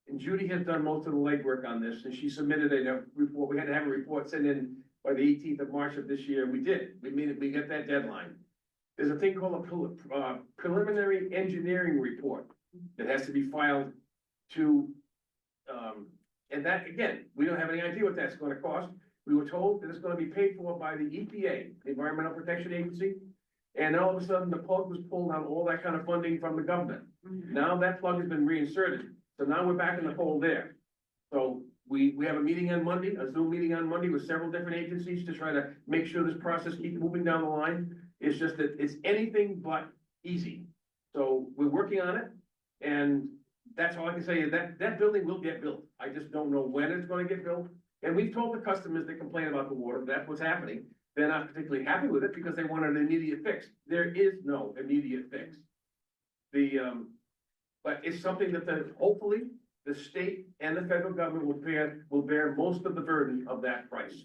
And Judy has done most of the legwork on this, and she submitted a report. We had to have a report sent in by the 18th of March of this year. We did. We got that deadline. There's a thing called a preliminary engineering report that has to be filed to, and that, again, we don't have any idea what that's gonna cost. We were told that it's gonna be paid for by the EPA, the Environmental Protection Agency. And all of a sudden, the plug was pulled on all that kind of funding from the government. Now that plug has been reinserted, so now we're back in the hole there. So we have a meeting on Monday, a Zoom meeting on Monday with several different agencies to try to make sure this process keeps moving down the line. It's just that it's anything but easy. So we're working on it, and that's all I can say is that building will get built. I just don't know when it's gonna get built. And we've told the customers that complain about the water, that's what's happening. They're not particularly happy with it because they want an immediate fix. There is no immediate fix. But it's something that hopefully the state and the federal government will bear most of the burden of that price.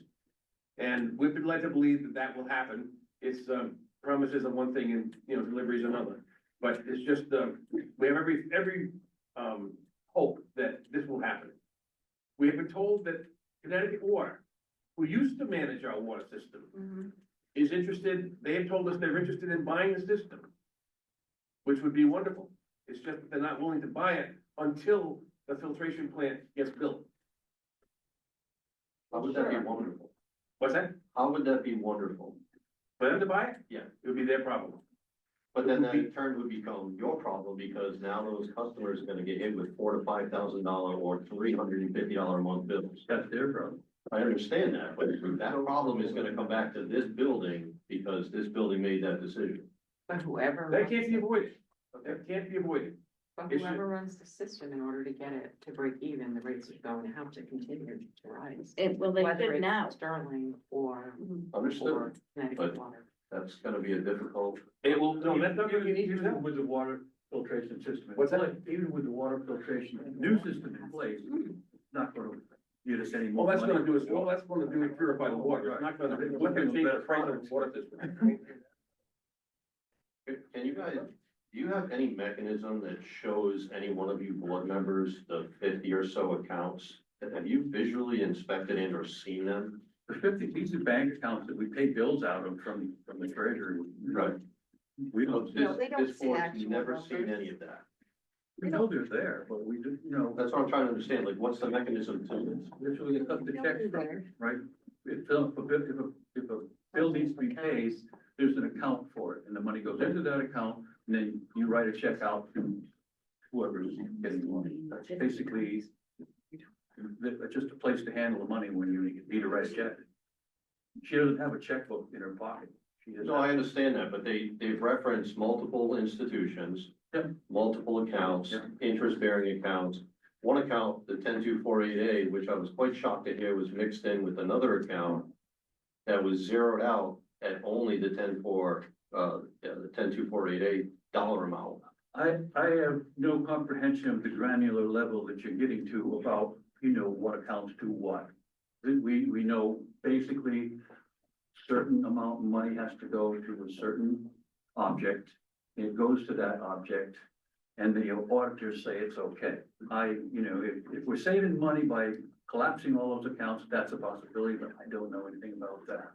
And we've been led to believe that that will happen. It's, promises are one thing and, delivery is another. But it's just, we have every hope that this will happen. We have been told that Connecticut Water, who used to manage our water system, is interested, they have told us they're interested in buying the system, which would be wonderful. It's just that they're not willing to buy it until the filtration plant gets built. How would that be wonderful? What's that? How would that be wonderful? For them to buy it? Yeah. It would be their problem. But then that in turn would become your problem because now those customers are gonna get hit with $4,000 to $5,000 or $350 a month bills. That's their problem. I understand that, but that problem is gonna come back to this building because this building made that decision. But whoever. That can't be avoided. That can't be avoided. But It should- whoever runs the system, in order to get it to break even, the rates are going to have to continue to rise. Well, they Whether should it's now. Sterling or Understood, Connecticut but Water. that's gonna be a difficult. It will, no, that's not gonna be an easy Even result. with the water filtration system. in What's that? place, Even with the water filtration, new system in place, not gonna get us any more. All that's money. gonna do is, that's gonna do is purify the water. It's not gonna change the price of the water system. Can you guys, do you have any mechanism that shows any one of you board members, the 50 or so accounts? Have you visually inspected and or seen them? The 50, these are bank accounts that we pay bills out of from the treasury. Right. We don't, No, they don't This see board's actual never seen numbers. any of that. we know they're there, but we do, That's what I'm trying to understand, like, what's the mechanism to this? that's where we cut the No, check they're from, there. right? If a bill needs to be paid, there's an account for it, and the money goes into that account, and then you write a check out to whoever's getting the money. That's basically just a place to handle the money when you need to write a check. She doesn't have a checkbook in her pocket. She has. No, I understand that, but they've referenced multiple institutions, Yep. multiple accounts, Yep. interest-bearing accounts. One account, the 10248A, which I was quite shocked to hear was mixed in with another account that was zeroed out at only the 10248A dollar amount. I have no comprehension of the granular level that you're getting to about, what accounts to what. We know basically certain amount of money has to go to a certain object. It goes to that object and the auditors say it's okay. If we're saving money by collapsing all those accounts, that's a possibility, but I don't know anything about that.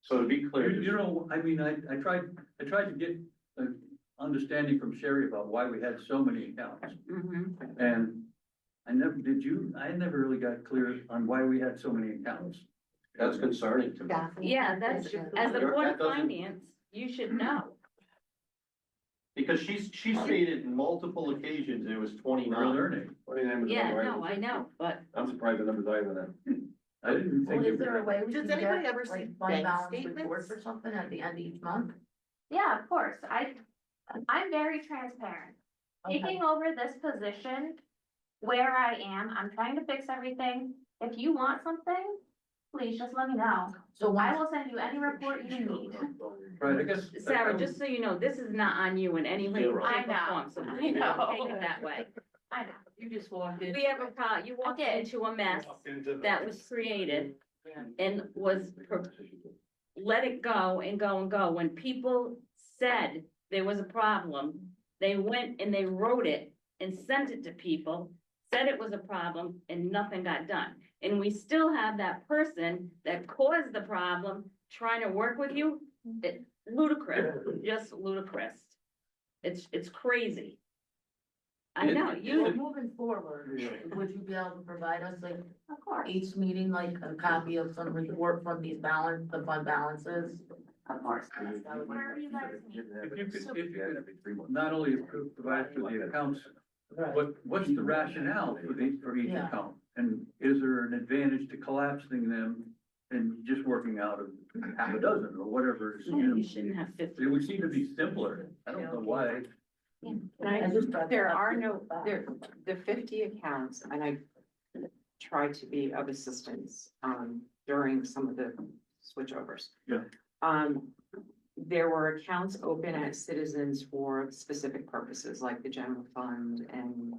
So to be clear, I tried to get an understanding from Sherry about why we had so many accounts. And I never really got clear on why we had so many accounts. that's concerning to me. Yeah. Yeah, that's, as a board That of doesn't- finance, you should know. Because she stated multiple occasions it was We're 29. learning. 29 was the Yeah, number, no, I know, but I'm surprised the number's higher than that. I didn't think. it was- way Does anybody ever see bank statements? something at the end of each month? Yeah, of course, I'm very transparent. Taking over this position where I am, I'm trying to fix everything. If you want something, please just let me know. So I will send you any report you need. Right, I guess. Sarah, just so you know, this is not on you in any way, shape, or I know, form, so I please don't know. take it that way. I know. You just walked in. We have a you walked did. into a mess that was created and was, let it go and go and go. When people said there was a problem, they went and they wrote it and sent it to people, said it was a problem, and nothing got done. And we still have that person that caused the problem trying to work with you. It's ludicrous, just ludicrous. It's crazy. I know, So you, moving forward, would you be able to provide us like Of course, each meeting, like a copy of some report from these the fund balances? of course. Wherever you guys need. If you could not only provide for the accounts, but what's the rationale for each Yeah. account? And is there an advantage to collapsing them and just working out of half a dozen or whatever? you shouldn't have 50. It would seem to be simpler. I don't know why. There are no, the 50 accounts, and I try to be of assistance, during some of the switchovers. Yeah. There were accounts open at Citizens for specific purposes, like the general fund, and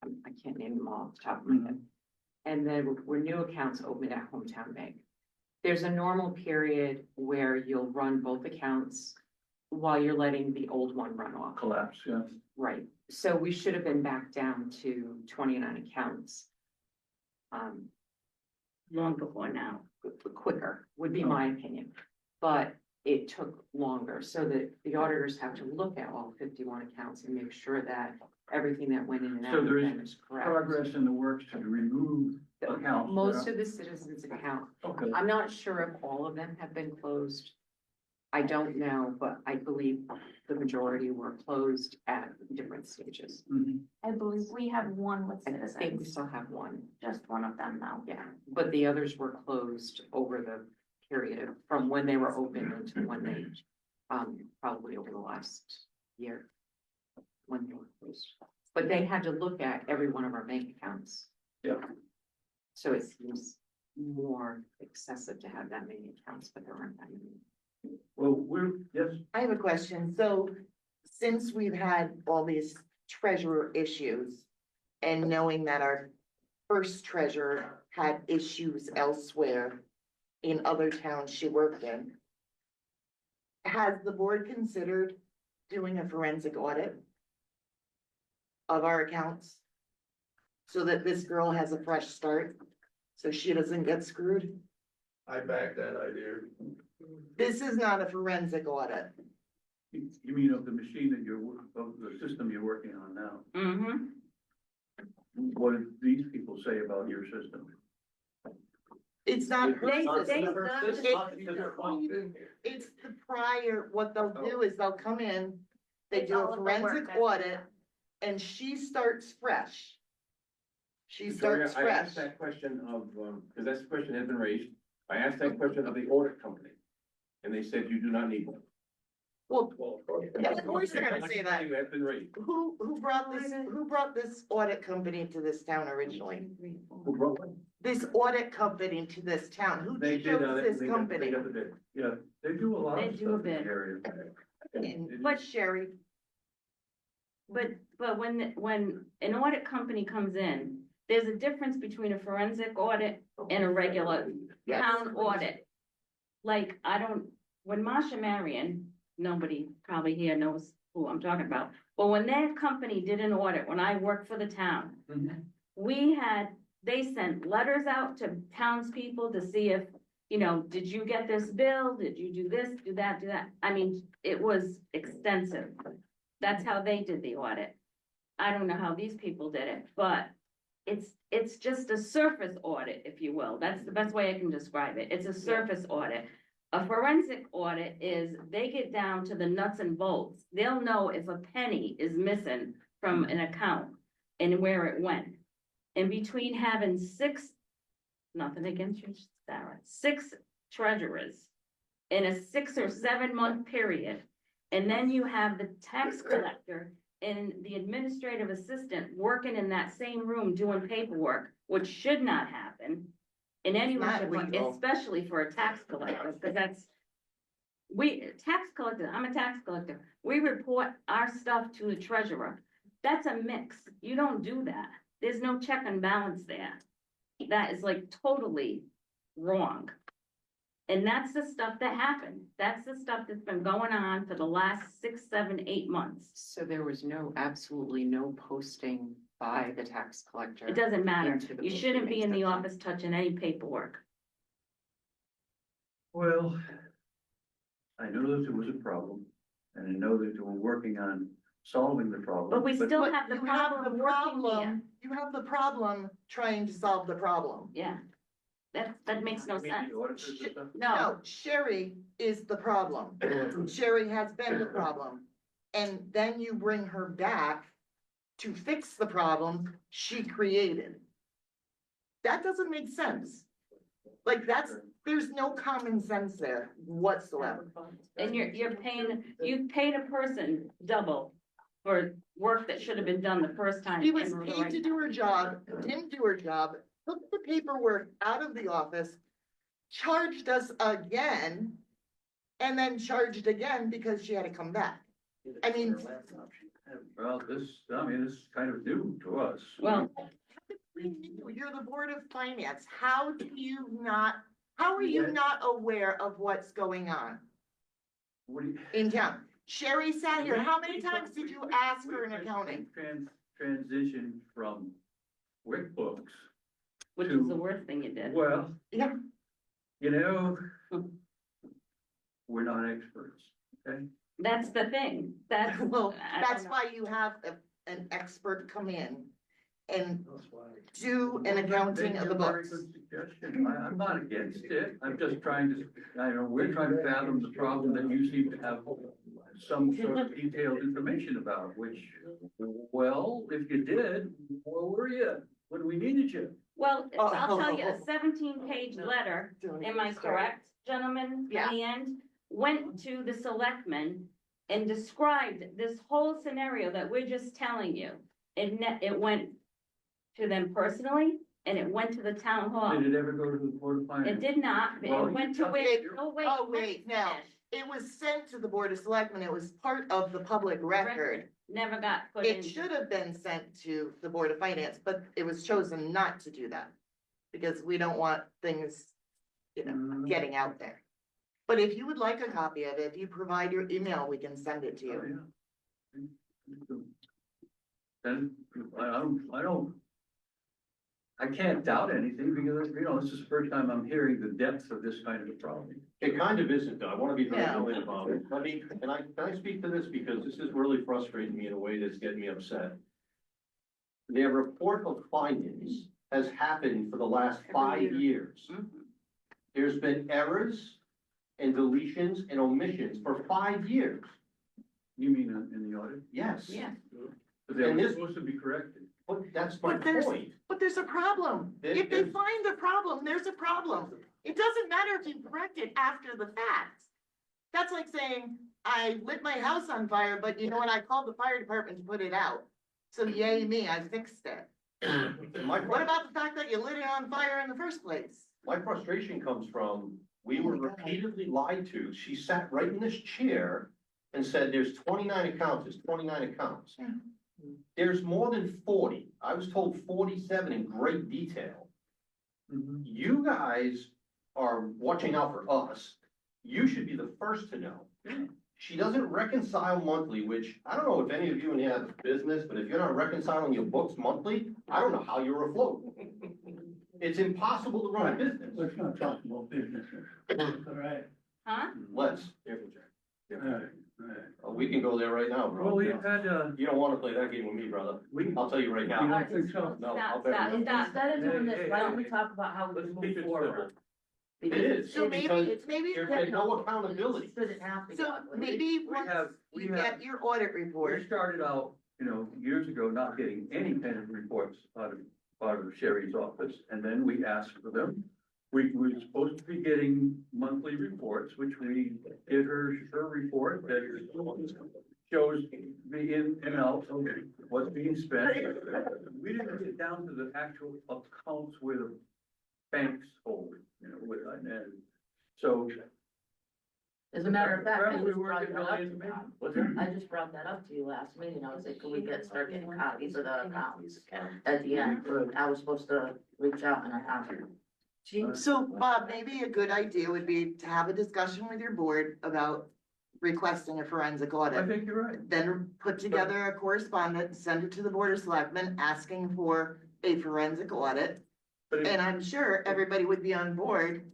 I can't name them all off the top of my head. And then were new accounts opened at Hometown Bank. There's a normal period where you'll run both accounts while you're letting the old one run off. Collapse, yeah. Right, so we should have been back down to 29 accounts. Long before now. Quicker, would be my opinion, but it took longer, so that the auditors have to look at all 51 accounts and make sure that everything that went in and out So of there them is is correct. progress in the works to remove accounts. Most of the citizens account, Okay. I'm not sure if all of them have been closed. I don't know, but I believe the majority were closed at different stages. Mhm. I believe we have one with I think we citizens, still have one, just one of them though. yeah, but the others were closed over the period from when they were open until when they, probably over the last year. When they were closed, but they had to look at every one of our bank accounts. Yeah. So it seems more excessive to have that many accounts, but there aren't that many. Well, yes, I have a question. So since we've had all these treasurer issues and knowing that our first treasurer had issues elsewhere in other towns she worked in, has the board considered doing a forensic audit of our accounts so that this girl has a fresh start, so she doesn't get screwed? I back that idea. This is not a forensic audit. you mean of the machine that of the system you're working on now? Mm-hmm. What did these people say about your system? It's not her They- system. It's the prior, what they'll do is they'll come in, they It's do all a of the work forensic that's audit, done. and she starts fresh. She Victoria, starts I fresh. asked that question of, because that question has been raised, I asked that question of the audit company. And they said you do not need one. Well, yeah, of course they're gonna say that. You have been raised. Who brought this audit company to this town originally? Who brought one? This audit company to this town, who They did, chose this they company? got the bid. Yeah, they do a lot They of do a stuff in the bid. area. And But- Sherry, But when an audit company comes in, there's a difference between a forensic audit and a regular yes, town audit. Like, when Masha Marion, nobody probably here knows who I'm talking about, but when their company did an audit, when I worked for the town, they sent letters out to townspeople to see if, did you get this bill? Did you do this, do that, do that? I mean, it was extensive. That's how they did the audit. I don't know how these people did it, but it's just a surface audit, if you will. That's the best way I can describe it. It's a surface audit. A forensic audit is they get down to the nuts and bolts. They'll know if a penny is missing from an account and where it went. In between having nothing against you, Sarah, 6 treasurers in a 6 or 7 month period. And then you have the tax collector and the administrative assistant working in that same room doing paperwork, which should not happen in any It's not way, legal. especially for a tax collector, because I'm a tax collector. We report our stuff to the treasurer. That's a mix. You don't do that. There's no check and balance there. That is like totally wrong. And that's the stuff that happened. That's the stuff that's been going on for the last 6, 7, 8 months. So there was absolutely no posting by the tax collector. It doesn't matter. into the You shouldn't be in the bookkeeping office touching any paperwork. Well, I know that there was a problem, and I know that they were working on solving the problem. But we still But have the you have problem the working here. problem, you have the problem trying to solve the problem. Yeah. That makes no You mean sense. the auditors and stuff? No, No, Sherry is the problem. Sherry has been the problem. And then you bring her back to fix the problem she created. That doesn't make sense. Like there's no common sense there whatsoever. and you've paid a person double for work that should have been done the first time. She was and the paid right to do her job, didn't do her job, took the paperwork out of the office, charged us again, and then charged again because she had to come back. I mean, Well, this is kind of new to us. Well, you're the Board of Finance. How are you not aware of what's going on What do you? in town? Sherry sat here. How many times did you ask for an accounting? Transition from QuickBooks. which is the worst thing you did. Well, Yeah. you know, we're not experts, okay? That's the thing. That's, Well, I don't that's know. why you have an expert come in and do an accounting of the Very books. good suggestion. I'm not against it. I'm just trying to, we're trying to fathom the problem that you seem to have some sort of detailed information about, which, well, if you did, where were you when we needed you? Well, I'll tell you, a 17-page letter, Don't am I even start. correct, gentlemen? Yeah. In the end, went to the selectmen and described this whole scenario that we're just telling you. It went to them personally, and it went to the town hall. Did it ever go to the Board of Finance? It did not, but Well, it went to Okay. wait, no, wait. Oh, let me wait, now, finish. it was sent to the Board of Selectmen. It was part of the public record. Never got put in. It should have been sent to the Board of Finance, but it was chosen not to do that. Because we don't want things, getting out there. But if you would like a copy of it, if you provide your email, we can send it to Oh, you. yeah. Then, I can't doubt anything because, this is the first time I'm hearing the depth of this kind of a problem. It kind of isn't, though. I want to be very Yeah. clear about it. I mean, can I speak to this because this is really frustrating me in a way that's getting me upset. Their report of findings has happened for the last 5 years. Mhm. There's been errors and deletions and omissions for 5 years. You mean in the audit? Yes. Yeah. But they're And this- supposed to be corrected. But that's my But there's- point. But there's a problem. If they find a problem, there's a problem. It doesn't matter if you correct it after the fact. That's like saying, I lit my house on fire, but you know what? I called the fire department to put it out. So yay me, I fixed it. What about the fact that you lit it on fire in the first place? My frustration comes from, we were repeatedly lied to. She sat right in this chair and said, there's 29 accounts, there's 29 accounts. Yeah. There's more than 40. I was told 47 in great detail. Mhm. You guys are watching out for us. You should be the first to know. She doesn't reconcile monthly, which I don't know if any of you in here have a business, but if you're not reconciling your books monthly, I don't know how you're afloat. It's impossible to run a business. Let's not talk about business. All right. Huh? Let's. All right. We can go there right now, Well, bro. we've had, You don't wanna play that game with me, brother. I'll tell you right You now. don't think so? No, I'll Stop, bet stop, you. stop. Instead of doing Hey, this, hey, why don't we hey. talk about how we Let's can keep move it forward? civil. Because is. So maybe, because maybe, There's no accountability. Shouldn't have to. so go. maybe We once have- you get your audit We report, started out, years ago, not getting any kind of reports out of Sherry's office, and then we asked for them. We were supposed to be getting monthly reports, which we did her report that shows the in and out of what's being spent. We didn't get down to the actual accounts where the banks hold, and so. As a matter of fact, I We just were brought getting that all up the to information. you. I just brought that up to you last meeting. I was like, can we start getting copies of the accounts at the end? I was supposed to reach out and I haven't. so Bob, maybe a good idea would be to have a discussion with your board about requesting a forensic I audit. think you're right. Then put together a correspondence, send it to the Board of Selectmen, asking for a forensic audit. But if- And I'm sure everybody would be on board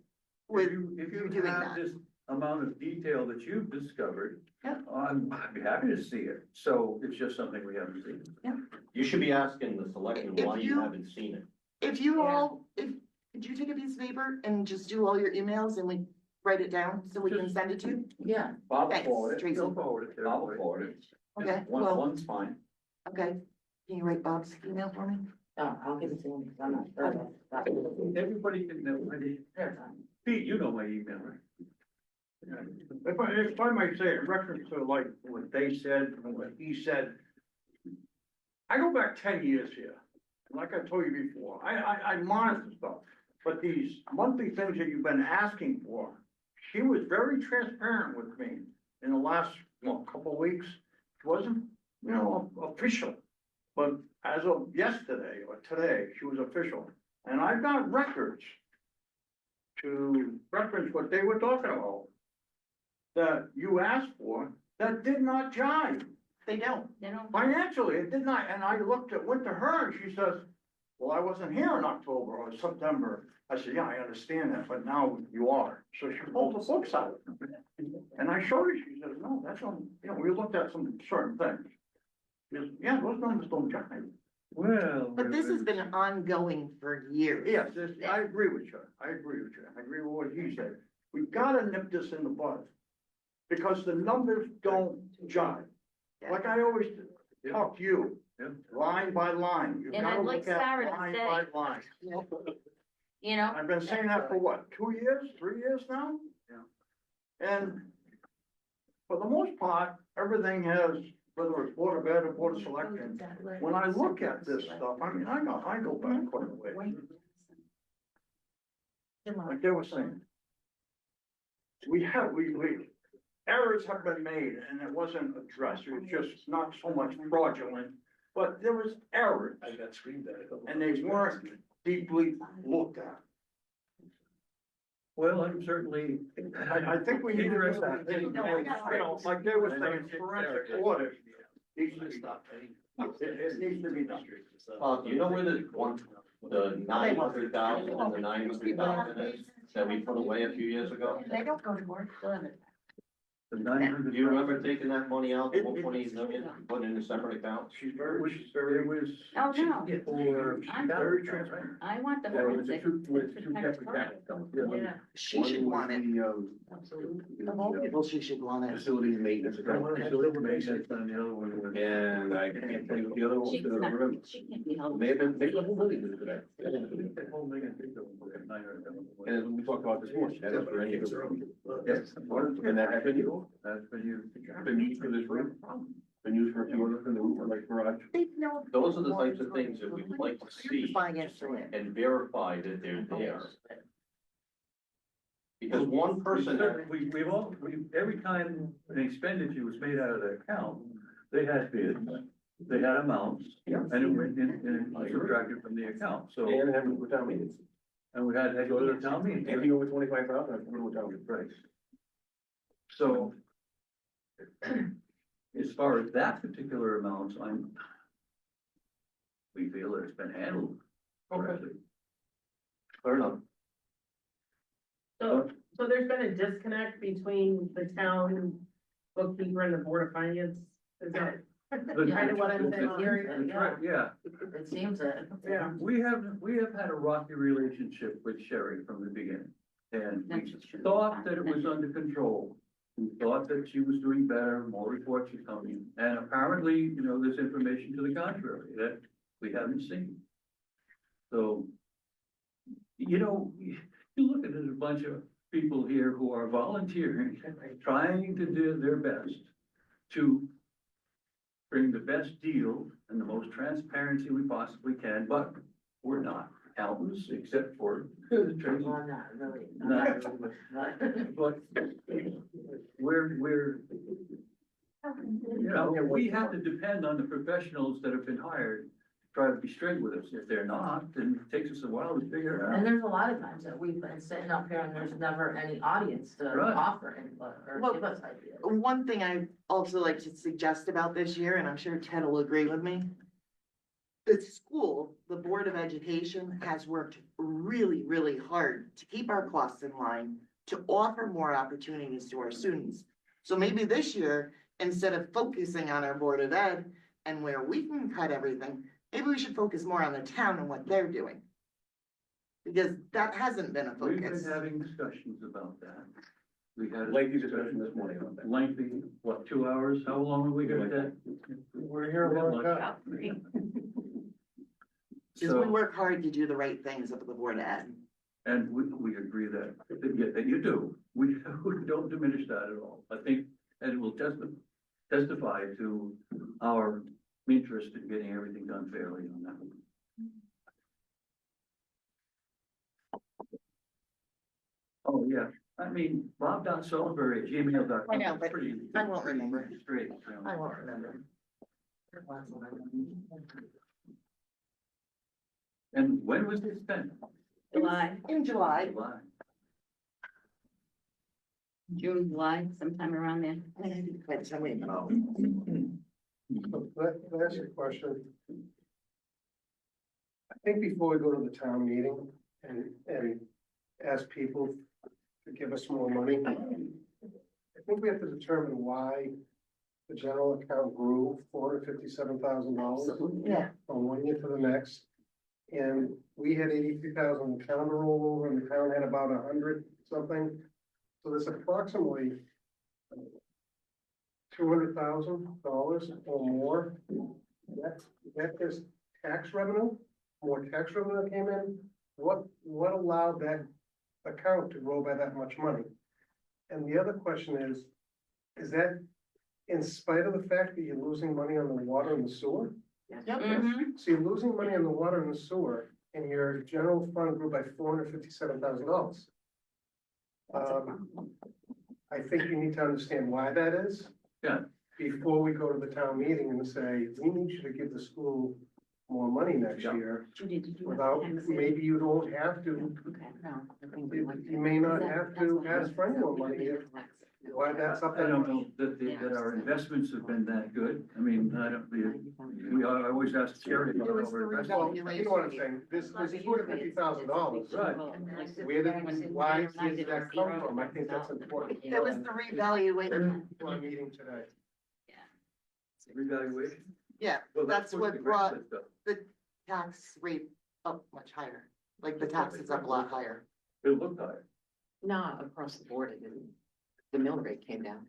with If you you doing have that. this amount of detail that you've discovered, Yeah. I'd be happy to see it. So it's just something we haven't seen. You should be asking the selectmen If why you you- haven't seen it. If you all, could you take a piece of paper and just do all your emails and we write it down so we can send it to you? Yeah. Bob will Thanks, forward it. Tracy. Go forward it. Bob will forward it. Okay, One, well, one's fine. okay. Can you write Bob's email for me? No, I'll give it to him. 'Cause I'm not sure about that. Everybody can know. They're fine. Pete, you know my email, right? If I might say, in reference to like what they said and what he said. I go back 10 years here, and like I told you before, I monitor stuff, but these monthly things that you've been asking for. She was very transparent with me in the last, couple of weeks, she wasn't, official. But as of yesterday or today, she was official, and I've got records to reference what they were talking about that you asked for, that did not jive. They don't. You know, Financially, it did not, and I went to her and she says, well, I wasn't here in October or September. I said, yeah, I understand that, but now you are. So she pulled the books out. And I showed her, she says, no, that's on, we looked at some certain things. She goes, yeah, those numbers don't jive. Well. But this has been ongoing for years. Yes, I agree with you. I agree with what he said. We gotta nip this in the bud. Because the numbers don't jive. Like I always talk to you, Yeah. line by line. You And I'd gotta like look at Sarah to line say- by line. you know, I've been saying that for what, 2 years, 3 years now? Yeah. And for the most part, everything has, whether it's Board of Ed or Board of Selectmen, when I look at this stuff, I go back quite a way. Like they were saying. We errors have been made and it wasn't addressed, it was just not so much fraudulent, but there was errors. And they weren't deeply looked at. Well, I'm certainly. I think we need to address that. Like they were saying, forensic audit. Needs to be done. It needs to be done. Do you know where the 900,000 and the 900,000 is that we put away a few years ago? They don't go to work. The 900. Do you remember taking that money out, the 1.8 million, putting it in a separate account? She's very, It was. Oh, no. For. I'm very transparent. I want the Yeah, it was forensic. two separate accounts. Yeah, She should want it. absolutely. Well, she should want it. Facilities maintenance account. Facility maintenance on the other one was. And I can't tell you what the other one, She's I don't remember. not, she can't be held. May have been, maybe the whole building is today. The whole thing, I think, was 900,000. And we talked about this morning, that is for any of the. Yes. And that has been used, That's been used. been used for this room, been used for a few others in the roof, like garage. Those are the types of things that we'd like to see Financially. and verify that they're there. Because one person, Every time an expenditure was made out of their account, they had bids, they had amounts, and it went in, and subtracted from the account, so. and having with town meetings. And we had to go to the town meeting. Anything over 25,000, that's what town meeting. Right. So. As far as that particular amount, we feel that it's been handled correctly. Fair enough. So there's been a disconnect between the town bookkeeper and the Board of Finance, is that kind of what I'm hearing? Yeah, It seems that. Yeah. we have had a rocky relationship with Sherry from the beginning. And That's we what should be thought that it was fine. under control. We thought that she was doing better, more reports were coming, and apparently, you know, there's information to the contrary that we haven't seen. So, you know, you look at it, a bunch of people here who are volunteering, trying to do their best to bring the best deal and the most transparency we possibly can, but we're not accountants except for the Tracy. Well, not really. Not really, but we're, you know, we have to depend on the professionals that have been hired, to try to be straight with us. If they're not, then it takes us a while to figure it And out. there's a lot of times that we've been sitting up here and there's never any audience to Right. offer input or Well, give us ideas. One thing I also like to suggest about this year, and I'm sure Ted will agree with me. The school, the Board of Education has worked really, really hard to keep our costs in line, to offer more opportunities to our students. So maybe this year, instead of focusing on our Board of Ed and where we can cut everything, maybe we should focus more on the town and what they're doing. Because that hasn't been a We've been focus. having discussions about that. We had a Lengthy discussion this morning on that. lengthy, what, 2 hours? How long have we got that? We're here a long time. About three. Because we work hard to do the right things up at the Board of Ed. And we agree that you do. We don't diminish that at all. I think, and it will testify to our interest in getting everything done fairly on that. Oh, yeah. I mean, bob.sullivan@gmail.com. I know, but Pretty- I won't remember. Straight. I won't remember. And when was it spent? July, In July. July. June, July, sometime around there. But tell me about. So, can I ask you a question? I think before we go to the town meeting and ask people to give us more money, I think we have to determine why the general account grew $457,000 Yeah. from one year to the next. And we had 83,000 in the town to roll over, and the town had about 100 something. So there's approximately $200,000 or more. That is tax revenue, more tax revenue that came in. What allowed that account to grow by that much money? And the other question is that in spite of the fact that you're losing money on the water and the sewer? Mhm. So you're losing money on the water and the sewer, and your general fund grew by $457,000. I think you need to understand why that is. Yeah. Before we go to the town meeting and say, we need you to give the school more money next Yeah. year. Judy, did you? Without, maybe you don't have to, Okay. No, I think you may not have to ask for any more money if, why that's up I that don't much. know that our investments have been that good. I mean, I don't, I always ask Terry about It was the our Well, investments. you know what I'm saying, this $250,000. Right. Where did, why did that come from? I think that's important. It was the revaluation. For our meeting today. Revaluation. Yeah, Well, that's the what grant brought list up. the tax rate up much higher. Like the tax is up a lot higher. It looked higher. Not across the board, it didn't. The mill rate came down.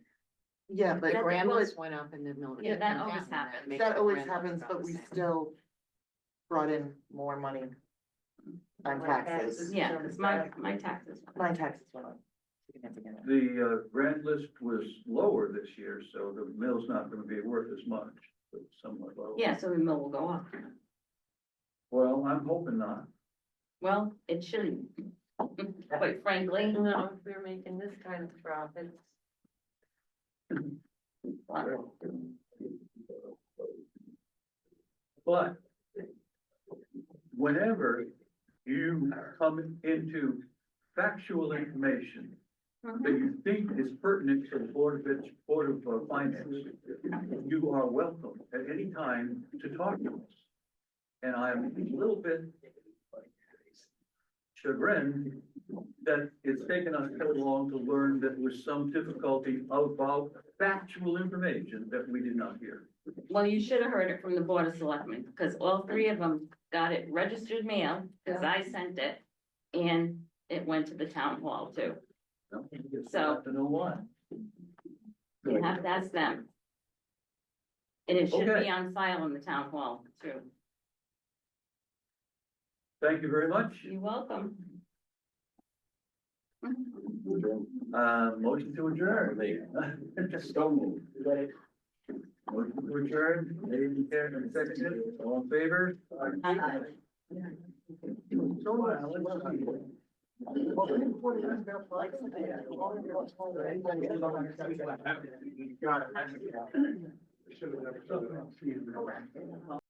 Yeah, but The grand well, list went up and the mill rate. Yeah, that came always down, and happens. makes that the always grand list happens, about but the we same. still brought in more money on taxes. Yeah, it's my taxes. My taxes went up significantly. The grant list was lower this year, so the mill's not gonna be worth as much, but somewhat lower. Yeah, so the mill will go up. Well, I'm hoping not. Well, it shouldn't, quite frankly. No, if we're making this kind of profits. But whenever you come into factual information that you think is pertinent to the Board of Finance, you are welcome at any time to talk to us. And I'm a little bit chagrined that it's taken us so long to learn that there was some difficulty about factual information that we did not hear. Well, you should have heard it from the Board of Selectmen, because all three of them got it registered mail, because I sent it. And it went to the town hall too. No, you just So- have to know why. You have to ask them. And it should Okay. be on file in the town hall too. Thank you very much. You're welcome. Motion to adjourn, so moved. Motion to adjourn, made and carried and seconded, all in favor? Got it. Should have never done that.